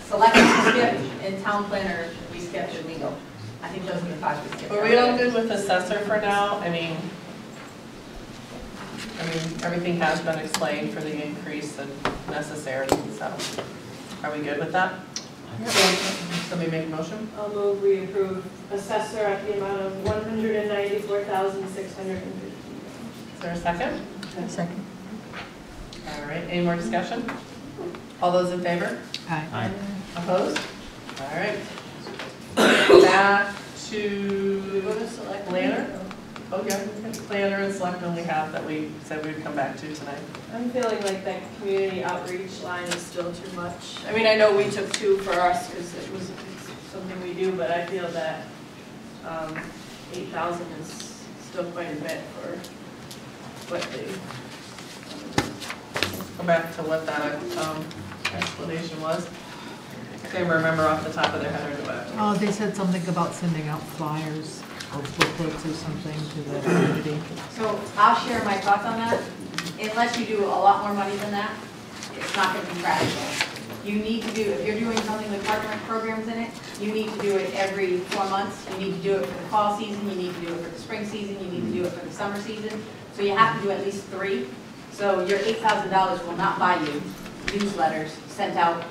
Selection we skipped, and town planner we skipped, and legal. I think those are the 5 we skipped. Are we all good with assessor for now? I mean, everything has been explained for the increase and necessary, so are we good with that? Somebody make a motion? I'll move we approve assessor at the amount of $194,650. Is there a second? Second. All right, any more discussion? All those in favor? Aye. Opposed? All right. Back to planner. Oh, yeah, planner and selectmen we have that we said we'd come back to tonight. I'm feeling like that community outreach line is still too much. I mean, I know we took 2 for us because it was something we do, but I feel that 8,000 is still quite a bit for what they. Let's go back to what that explanation was. I can't remember off the top of their head or what. Oh, they said something about sending out flyers or booklets or something to the community. So I'll share my thoughts on that. Unless you do a lot more money than that, it's not going to be practical. You need to do, if you're doing something with partner programs in it, you need to do it every 4 months. You need to do it for the fall season, you need to do it for the spring season, you need to do it for the summer season. So you have to do at least 3. So your $8,000 will not buy you newsletters sent out.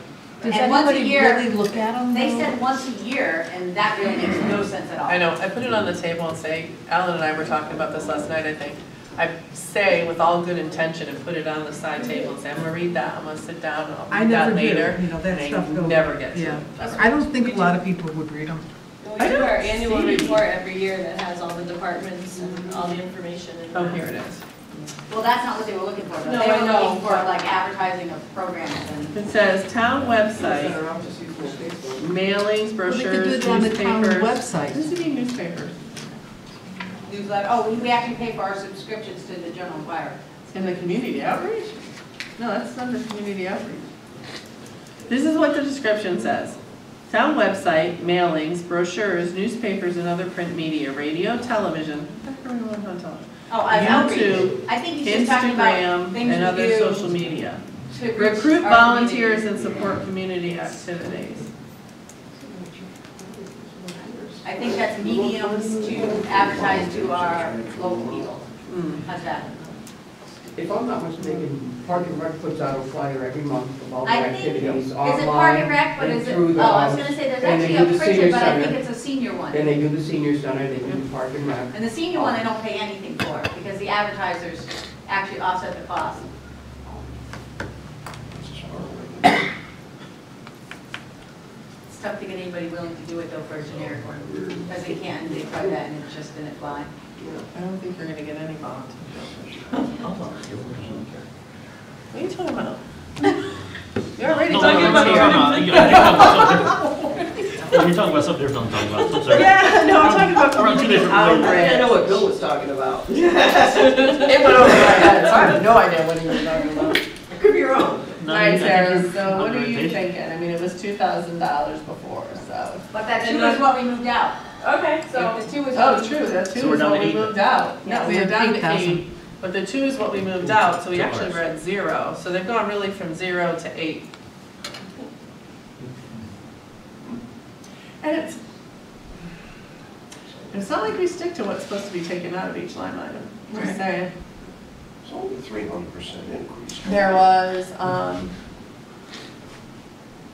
Does And once a anybody year, really look at them? they though? said once a year, and that really makes no sense at all. I know, I put it on the table and say, Alan and I were talking about this last night, I think. I say with all good intention and put it on the side table and say, I'm gonna read that, I'm gonna sit down, and I'll I read that never do, later. you know, that and stuff I goes. never get to Yeah. it. I don't think a lot of people would read them. We I do our don't annual see. report every year that has all the departments and all the information in Oh, there. here it is. Well, that's not what they were looking for, though. No, They I were know, looking for but- like advertising of programs and. It says town website, mailings, Well, they could do brochures, it on the town newspapers. website. What does it mean newspapers? Newsletter, oh, we actually pay for our subscriptions to the General Enquirer. In the community outreach? No, that's under community outreach. This is what the description says. Town website, mailings, brochures, newspapers, and other print media, radio, television. What the heck are we on television? Oh, outreach. YouTube, I think he's just talking about Instagram, things and we other do social media. to reach Recruit our volunteers community. and support community activities. I think that's mediums to advertise to our local people. How's that? If I'm not mistaken, Park and Rec puts out a flyer every month of all the I think, activities is online. it Park and Rec, but and is it, through oh, the, I was gonna say, there's and they actually do a the printed, senior but I center. think it's a senior one. Then they do the senior center, they do the Park and Rec. And the senior one, I don't pay anything for, because the advertisers actually offset the cost. It's tough to get anybody willing to do it though for a generic one, because they can't, they tried that and it just didn't fly. I don't think you're gonna get any volunteers. What are you talking about? You're already No, talking no, about no, your no, own. you're talking about something different I'm talking about. I'm sorry. Yeah, no, I'm talking about We're on two community different I outreach. didn't know what Bill was talking about. It went over my head, so I have no idea what he was talking about. It could be wrong. No, All right, I think Sarah, you're so on what the are right you page. thinking? I mean, it was $2,000 before, so. But that And two then- is what we moved out. Okay, so, The two is. Oh, true, that two So we're is down what to we 8. moved out. Yeah, No, we were down to 8,000. 8, but the two is what we moved out, so we Two actually cars. were at 0. So they've gone really from 0 to 8. And it's not like we stick to what's supposed to be taken out of each line item. Just saying. It's only 300% increase. There was,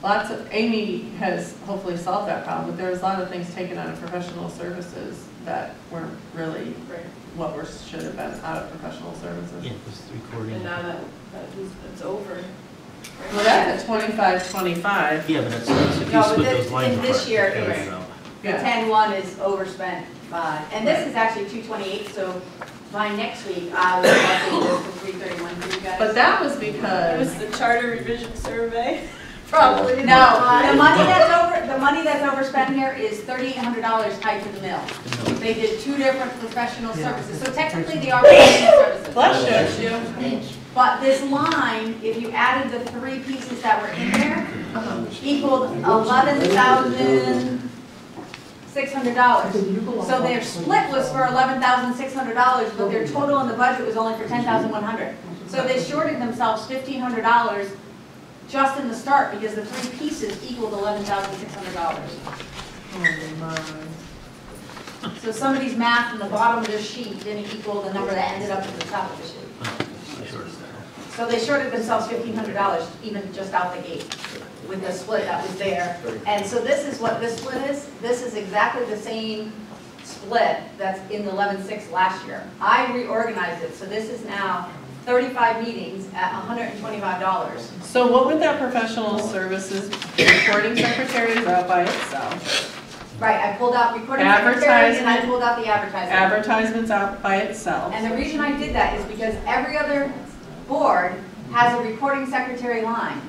lots of, Amy has hopefully solved that problem, but there was a lot of things taken out of professional services that weren't really what were, should have been out of professional services. Yeah, it's recording. and now that it's over. Well, that's at 25. Yeah, but that's if you No, but split this- those lines in this apart, year, you it's- figure it out. The Yeah. 10-1 is overspent by, and this is actually 228, so by next week, I will update this to 331 for you guys. But that was It because, was the charter revision survey. probably. No, the money that's overspent here is $3,800 tied to the mill. They did two different professional services, so technically they are professional services. Bless you. But this line, if you added the three pieces that were in there, equaled $11,600. So their split was for $11,600, but their total in the budget was only for $10,100. So they shorted themselves $1,500 just in the start because the three pieces equaled $11,600. So somebody's math in the bottom of their sheet didn't equal the number that ended up at the top of the sheet. So they shorted themselves $1,500 even just out the gate with the split that was there. And so this is what this split is. This is exactly the same split that's in the 11.6 last year. I reorganized it, so this is now 35 meetings at $125. So what would that professional services, recording secretary is out by itself. Right, I pulled out recording secretary and I Advertisement. pulled out the advertising. Advertisements out by itself. And the reason I did that is because every other board has a recording secretary line.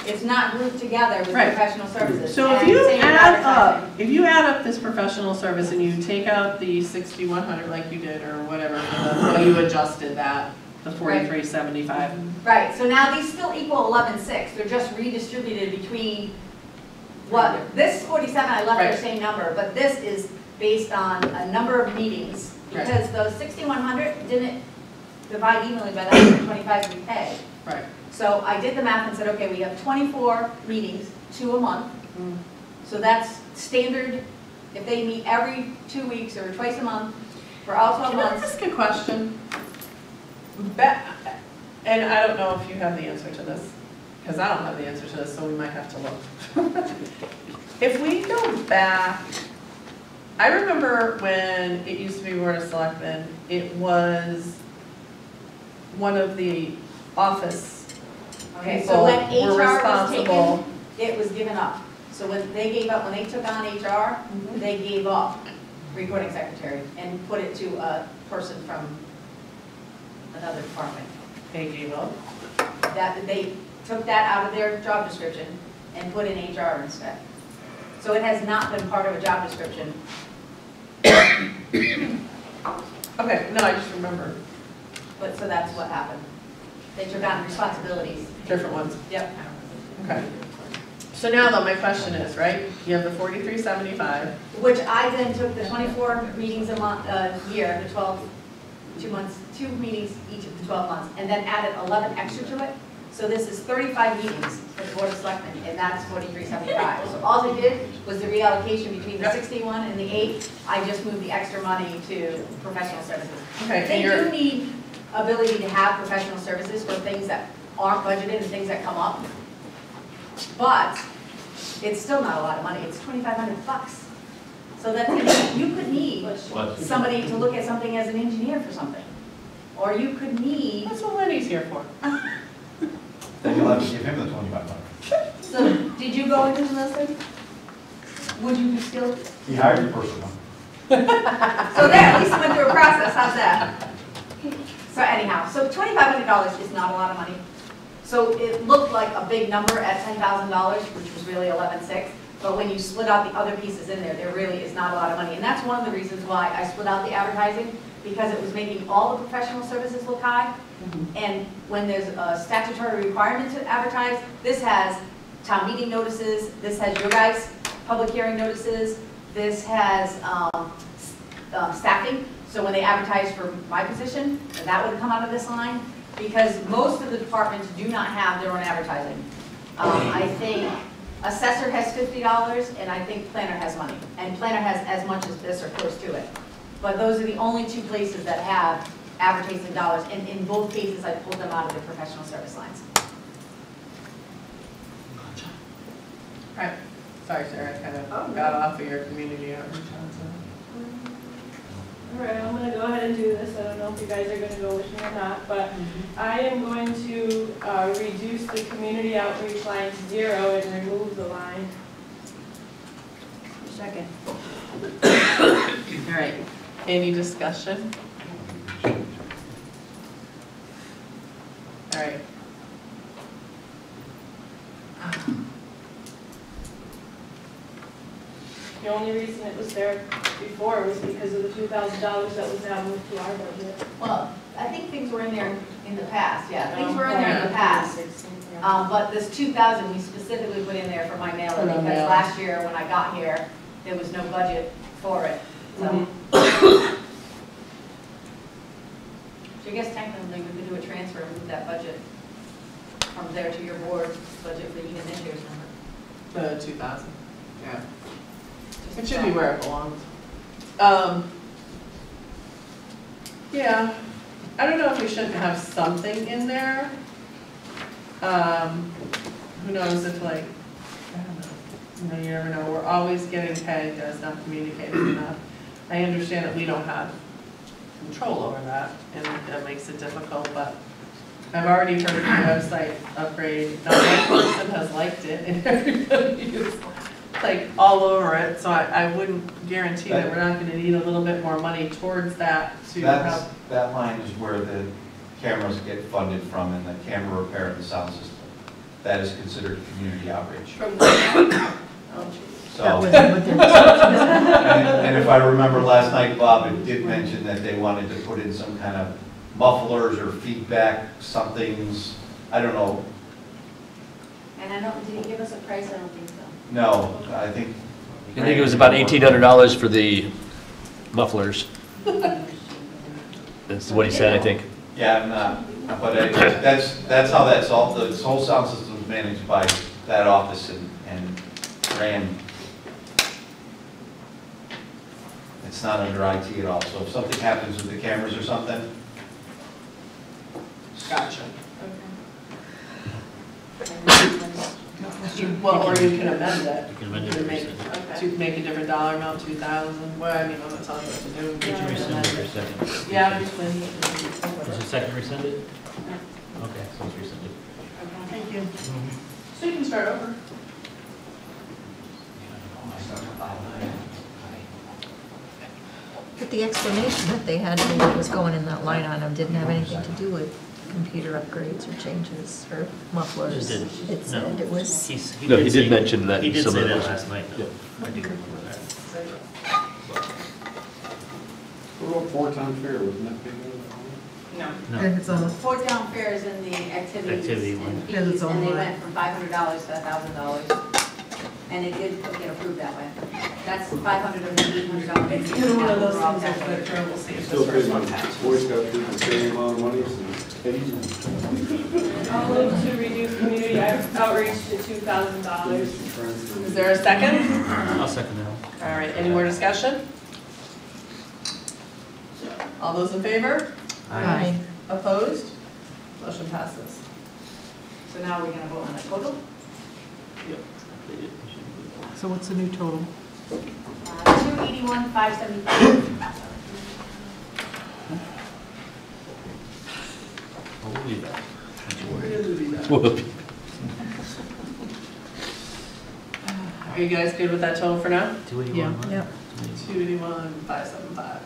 It's not grouped together with Right. professional services. So if And you same with add advertising. up, if you add up this professional service and you take out the 6,100 like you did or whatever, well, you adjusted that, the 4375. Right, so now these still equal 11.6, they're just redistributed between what, this 47, I left Right. their same number, but this is based on a number of meetings, Right. because those 6,100 didn't divide evenly by the 125 we pay. Right. So I did the math and said, okay, we have 24 meetings, 2 a month, so that's standard, if they meet every 2 weeks or twice a month, for all 12 Can I months. ask a question? And I don't know if you have the answer to this, because I don't have the answer to this, so we might have to look. If we go back, I remember when it used to be Board of Selectmen, it was one of the office Okay, people so when were HR was responsible. taken, it was given up. So when they gave up, when they took on HR, they gave up recording secretary and put it to a person from another department. They gave up. That, they took that out of their job description and put in HR instead. So it has not been part of a job description. Okay, no, I just remember But, so that's what happened. They took on responsibilities. different ones. Yep. Okay. So now though, my question is, right, you have the 4375. Which I then took the 24 meetings a month, a year, the 12 2 meetings each of the 12 months, and then added 11 extra to it. So this is 35 meetings for the Board of Selectmen, and that's $43.75. So all I did was the reallocation between the 61 and the 8. I just moved the extra money to professional services. Okay, They do need ability to have professional services for things that aren't budgeted and things that come up. But it's still not a lot of money. It's $2,500. So that's, you could need somebody to look at something as an engineer for something. Or you could need. That's what Lenny's here for. Then you'll have to give him the 2,500. So, did you go into the listing? Would you be skilled? He hired a person. So there, at least went through a process, how's that? So anyhow, so $2,500 is not a lot of money. So it looked like a big number at $10,000, which was really $11,600. But when you split out the other pieces in there, there really is not a lot of money. And that's one of the reasons why I split out the advertising, because it was making all the professional services look high. And when there's a statutory requirement to advertise, this has town meeting notices, this has your guys' public hearing notices, this has staffing. So when they advertise for my position, that would come out of this line, because most of the departments do not have their own advertising. I think assessor has $50, and I think planner has money. And planner has as much as this or close to it. But those are the only 2 places that have advertising dollars, and in both cases, I pulled them out of the professional service lines. Right. Sorry, Sarah, I kind of got off of your community outreach. All right, I'm gonna go ahead and do this. I don't know if you guys are gonna go with me or not, but I am going to reduce the community outreach line to 0 and remove the line. Second. All right, any discussion? All right. The only reason it was there before was because of the $2,000 that was now moved to our budget. Well, I think things were in there in the past, yeah, things were in there in the past. But this 2,000 we specifically put in there for my mailer, because last year when I got here, there was no budget for it. So, so I guess technically we could do a transfer and move that budget from there to your board budget for even this year's number. The 2,000, yeah. It should be where it belongs. Yeah, I don't know if we shouldn't have something in there. Who knows if, like, I don't know. You know, you never know. We're always getting pegged as not communicating enough. I understand that we don't have control over that, and that makes it difficult, but I've already heard of the website upgrade. Not one person has liked it, and everybody is like all over it, so I wouldn't guarantee that we're not gonna need a little bit more money towards that to help. That line is where the cameras get funded from, and the camera repair and the sound system. That is considered community outreach. So, and if I remember last night, Bob, it did mention that they wanted to put in some kind of mufflers or feedback somethings, I don't know. And I don't, did he give us a price? I don't think so. No, I think it was about $1,800 for the mufflers. That's what he said, I think. Yeah, I'm not, but that's how that's all, the whole sound system is managed by that office and ran. It's not under IT at all, so if something happens with the cameras or something. Gotcha. Well, or you can amend it. You can amend it. To make a different dollar amount, 2,000, well, I mean, I'm not telling you what to do. Did you rescind it or second? Yeah, rescind. Was the second rescinded? Okay, so it's rescinded. Thank you. So you can start over. But the explanation that they had for what was going in that line item didn't have anything to do with computer upgrades or changes or mufflers. It It said it was. No, he did mention that. He did some say of that those- last night, though. Yeah. I do remember that. What about Fort-Town Fair, wasn't that big? No. No. If it's on the, Fort Town Fair is in the activities Activity one. and Because it's fees, and they online. went from $500 to $1,000. And it did get approved that way. That's $500 of the $800. It's kind of one of those things that the term will see if Still this first paying one the passes. Boy Scout troop the same amount of money as Eddie's. I'll move to reduce community outreach to $2,000. Is there a second? I'll second that. All right, any more discussion? All those in favor? Aye. Opposed? Motion passes. So now we're gonna vote on the total. So what's the new total? 281,575. We'll leave that. Are you guys good with that total for now? 281. Yep. 281,575.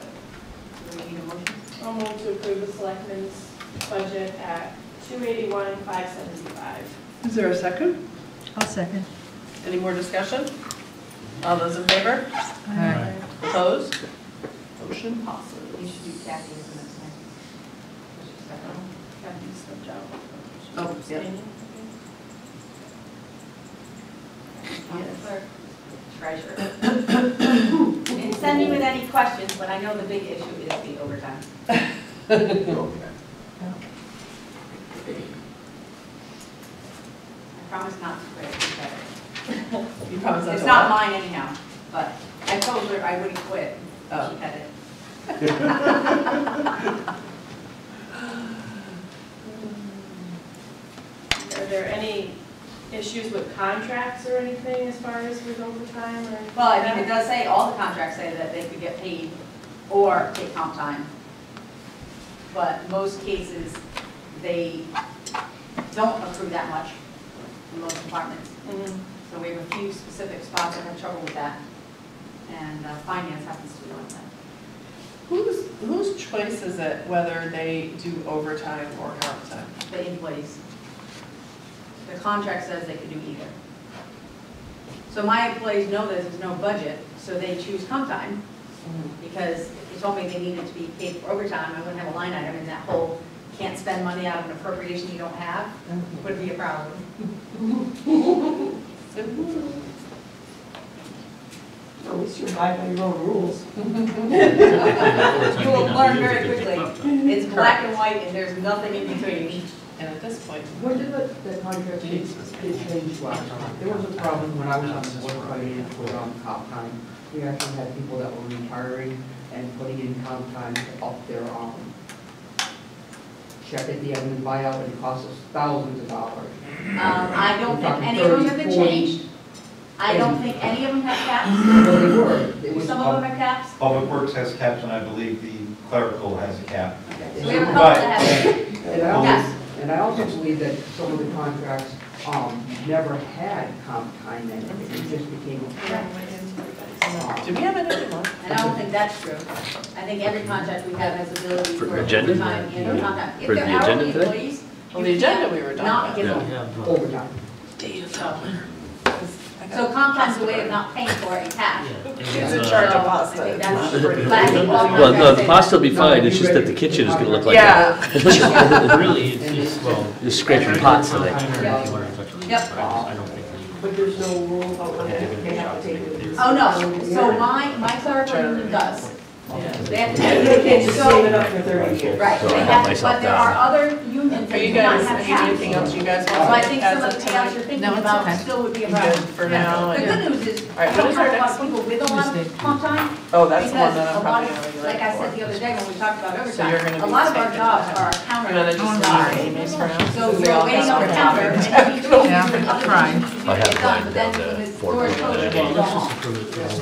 Do we need a motion? I'll move to approve the selectmen's budget at $281,575. Is there a second? I'll second. Any more discussion? All those in favor? Aye. Opposed? Motion passes. You should do Kathy as the next one. Kathy stepped out. Oh, yeah. Clerk, treasurer. And send me with any questions, but I know the big issue is the overtime. I promise not to quit. It's better. You promise not It's to not what? mine anyhow, but I told her I wouldn't quit. Oh. She had it. Are there any issues with contracts or anything as far as with overtime or? Well, I mean, it does say, all the contracts say that they could get paid or take comp time. But most cases, they don't accrue that much in most departments. Mhm. So we have a few specific spots that have trouble with that. And finance happens to be one of them. Whose choice is it whether they do overtime or comp time? The employees. The contract says they could do either. So my employees know that there's no budget, so they choose comp time. Because if you told me they needed to be paid for overtime, I wouldn't have a line item in that whole can't spend money out of an appropriation you don't have, would be a problem. At least you abide by your own rules. You will learn very quickly. It's black and white and there's nothing in between. And at this point, When did the contract get changed last time? There was a problem when I was on the board of finance with comp time. We actually had people that were retiring and putting in comp time to up their check at the end and buyout, and it cost us thousands of dollars. I don't think any of them have been changed. I don't think any of them have caps. Well, they were. It was Some of them have caps. Public Works has caps, and I believe the clerical has a cap. So we have a couple that have. Yes. And I also believe that some of the contracts never had comp time in it. It just became a do we have anything more? And I don't think that's true. I think every contract we have has ability For for agenda? overtime and comp time. If For they're the agenda hourly today? employees, Well, you the agenda can't we were done not with. give Yeah, them. yeah. overtime. So comp time's a way of not paying for it in cash. Who's in charge of I pasta? think that's, but I think all Well, no, contracts the say pasta will be fine, it's just that the kitchen is gonna look like Yeah. Really, it's, well. Just scraping pots today. Yep. Yep. I don't think But there's no rule about when they have to take it. Oh, no, so my clerical union does. They have to They can't just save it up for 30 years. Right, So they I have got to, myself but there down. are other unions Are that you do not guys, have anything caps. else you guys So want? I think some of the payouts you're thinking No, it's about okay. still would be a You problem. good for now? The good news is, All right, I what don't is our have a lot next of people with a lot of Tuesday. comp time. Oh, that's the one Because that I'm a lot probably of, gonna be like ready I said for. the other day when we talked about So overtime, you're gonna a be lot of our taking jobs that. are I'm counter. gonna just Oh, leave sorry. Amy's for now. So because they you're all waiting have on the stuff. counter, and you do Yeah, other I'm trying. things you I have get done, mine but then down when to the 4 doors people. close, Let's you just don't. approve it. So there's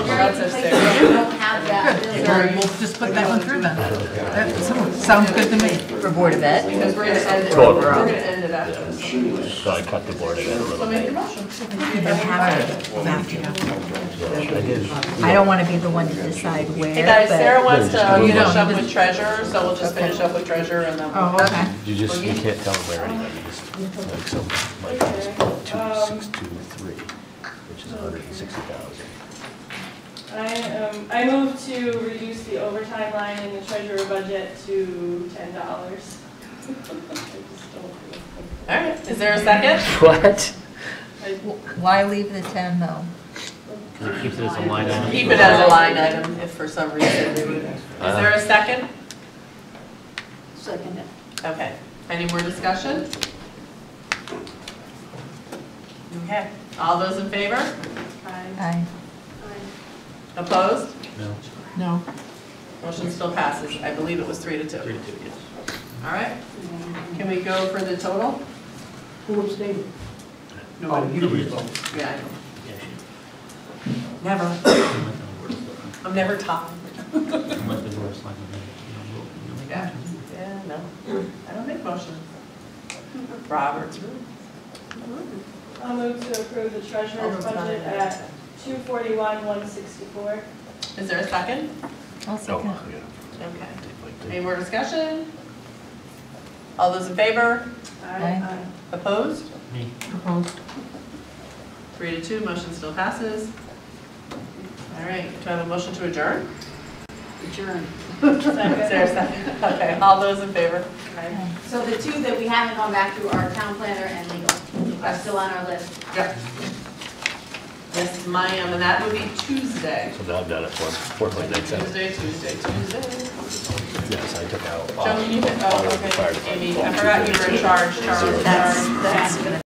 very That's few a places six. that don't have that Good, ability. so we'll just put that one through then. That sounds good to me. For Board of Ed? Because we're gonna end it, Total. we're gonna end it after this. So I cut the board again a So little make bit. your motion. I don't want to be the one to decide where, Hey guys, Sarah but. wants to You finish don't, up you with treasurer, so we'll just finish up with treasurer and then. Oh, okay. You can't tell them where anybody is. Like, so Mike is 2623, which is 160,000. I move to reduce the overtime line in the treasurer budget to $10. All right, is there a second? What? I Why leave the 10 though? Because it keeps it as a line item. Keep it as a line item if for some reason we would. Is there a second? Second. Okay. Any more discussion? Okay. All those in favor? Aye. Opposed? No. No. Motion still passes. I believe it was 3-2. 3 to 2, yes. All right. Can we go for the total? Who abstained? No, you didn't vote. Yeah, I know. Yeah, Never. she- I'm never tied. Unless the board of selectmen, you know, make Yeah. motions. Yeah, no. I don't make motions. Robert's rule. I'll move to approve the treasurer's budget at 241,164. Is there a second? I'll second. Okay. Any more discussion? All those in favor? Aye. Opposed? Me. Opposed? 3-2, motion still passes. All right, do I have a motion to adjourn? Adjourn. Is there a second? Okay, all those in favor? So the two that we haven't gone back to are town planner and legal, are still on our list. Yep. Yes, and that would be Tuesday. So now I've done it for 4.97. Tuesday. Yes, I took out. Joan, you, all of the fire okay, department. Amy, I forgot you were in charge, Charles. Zero. Sorry. That's gonna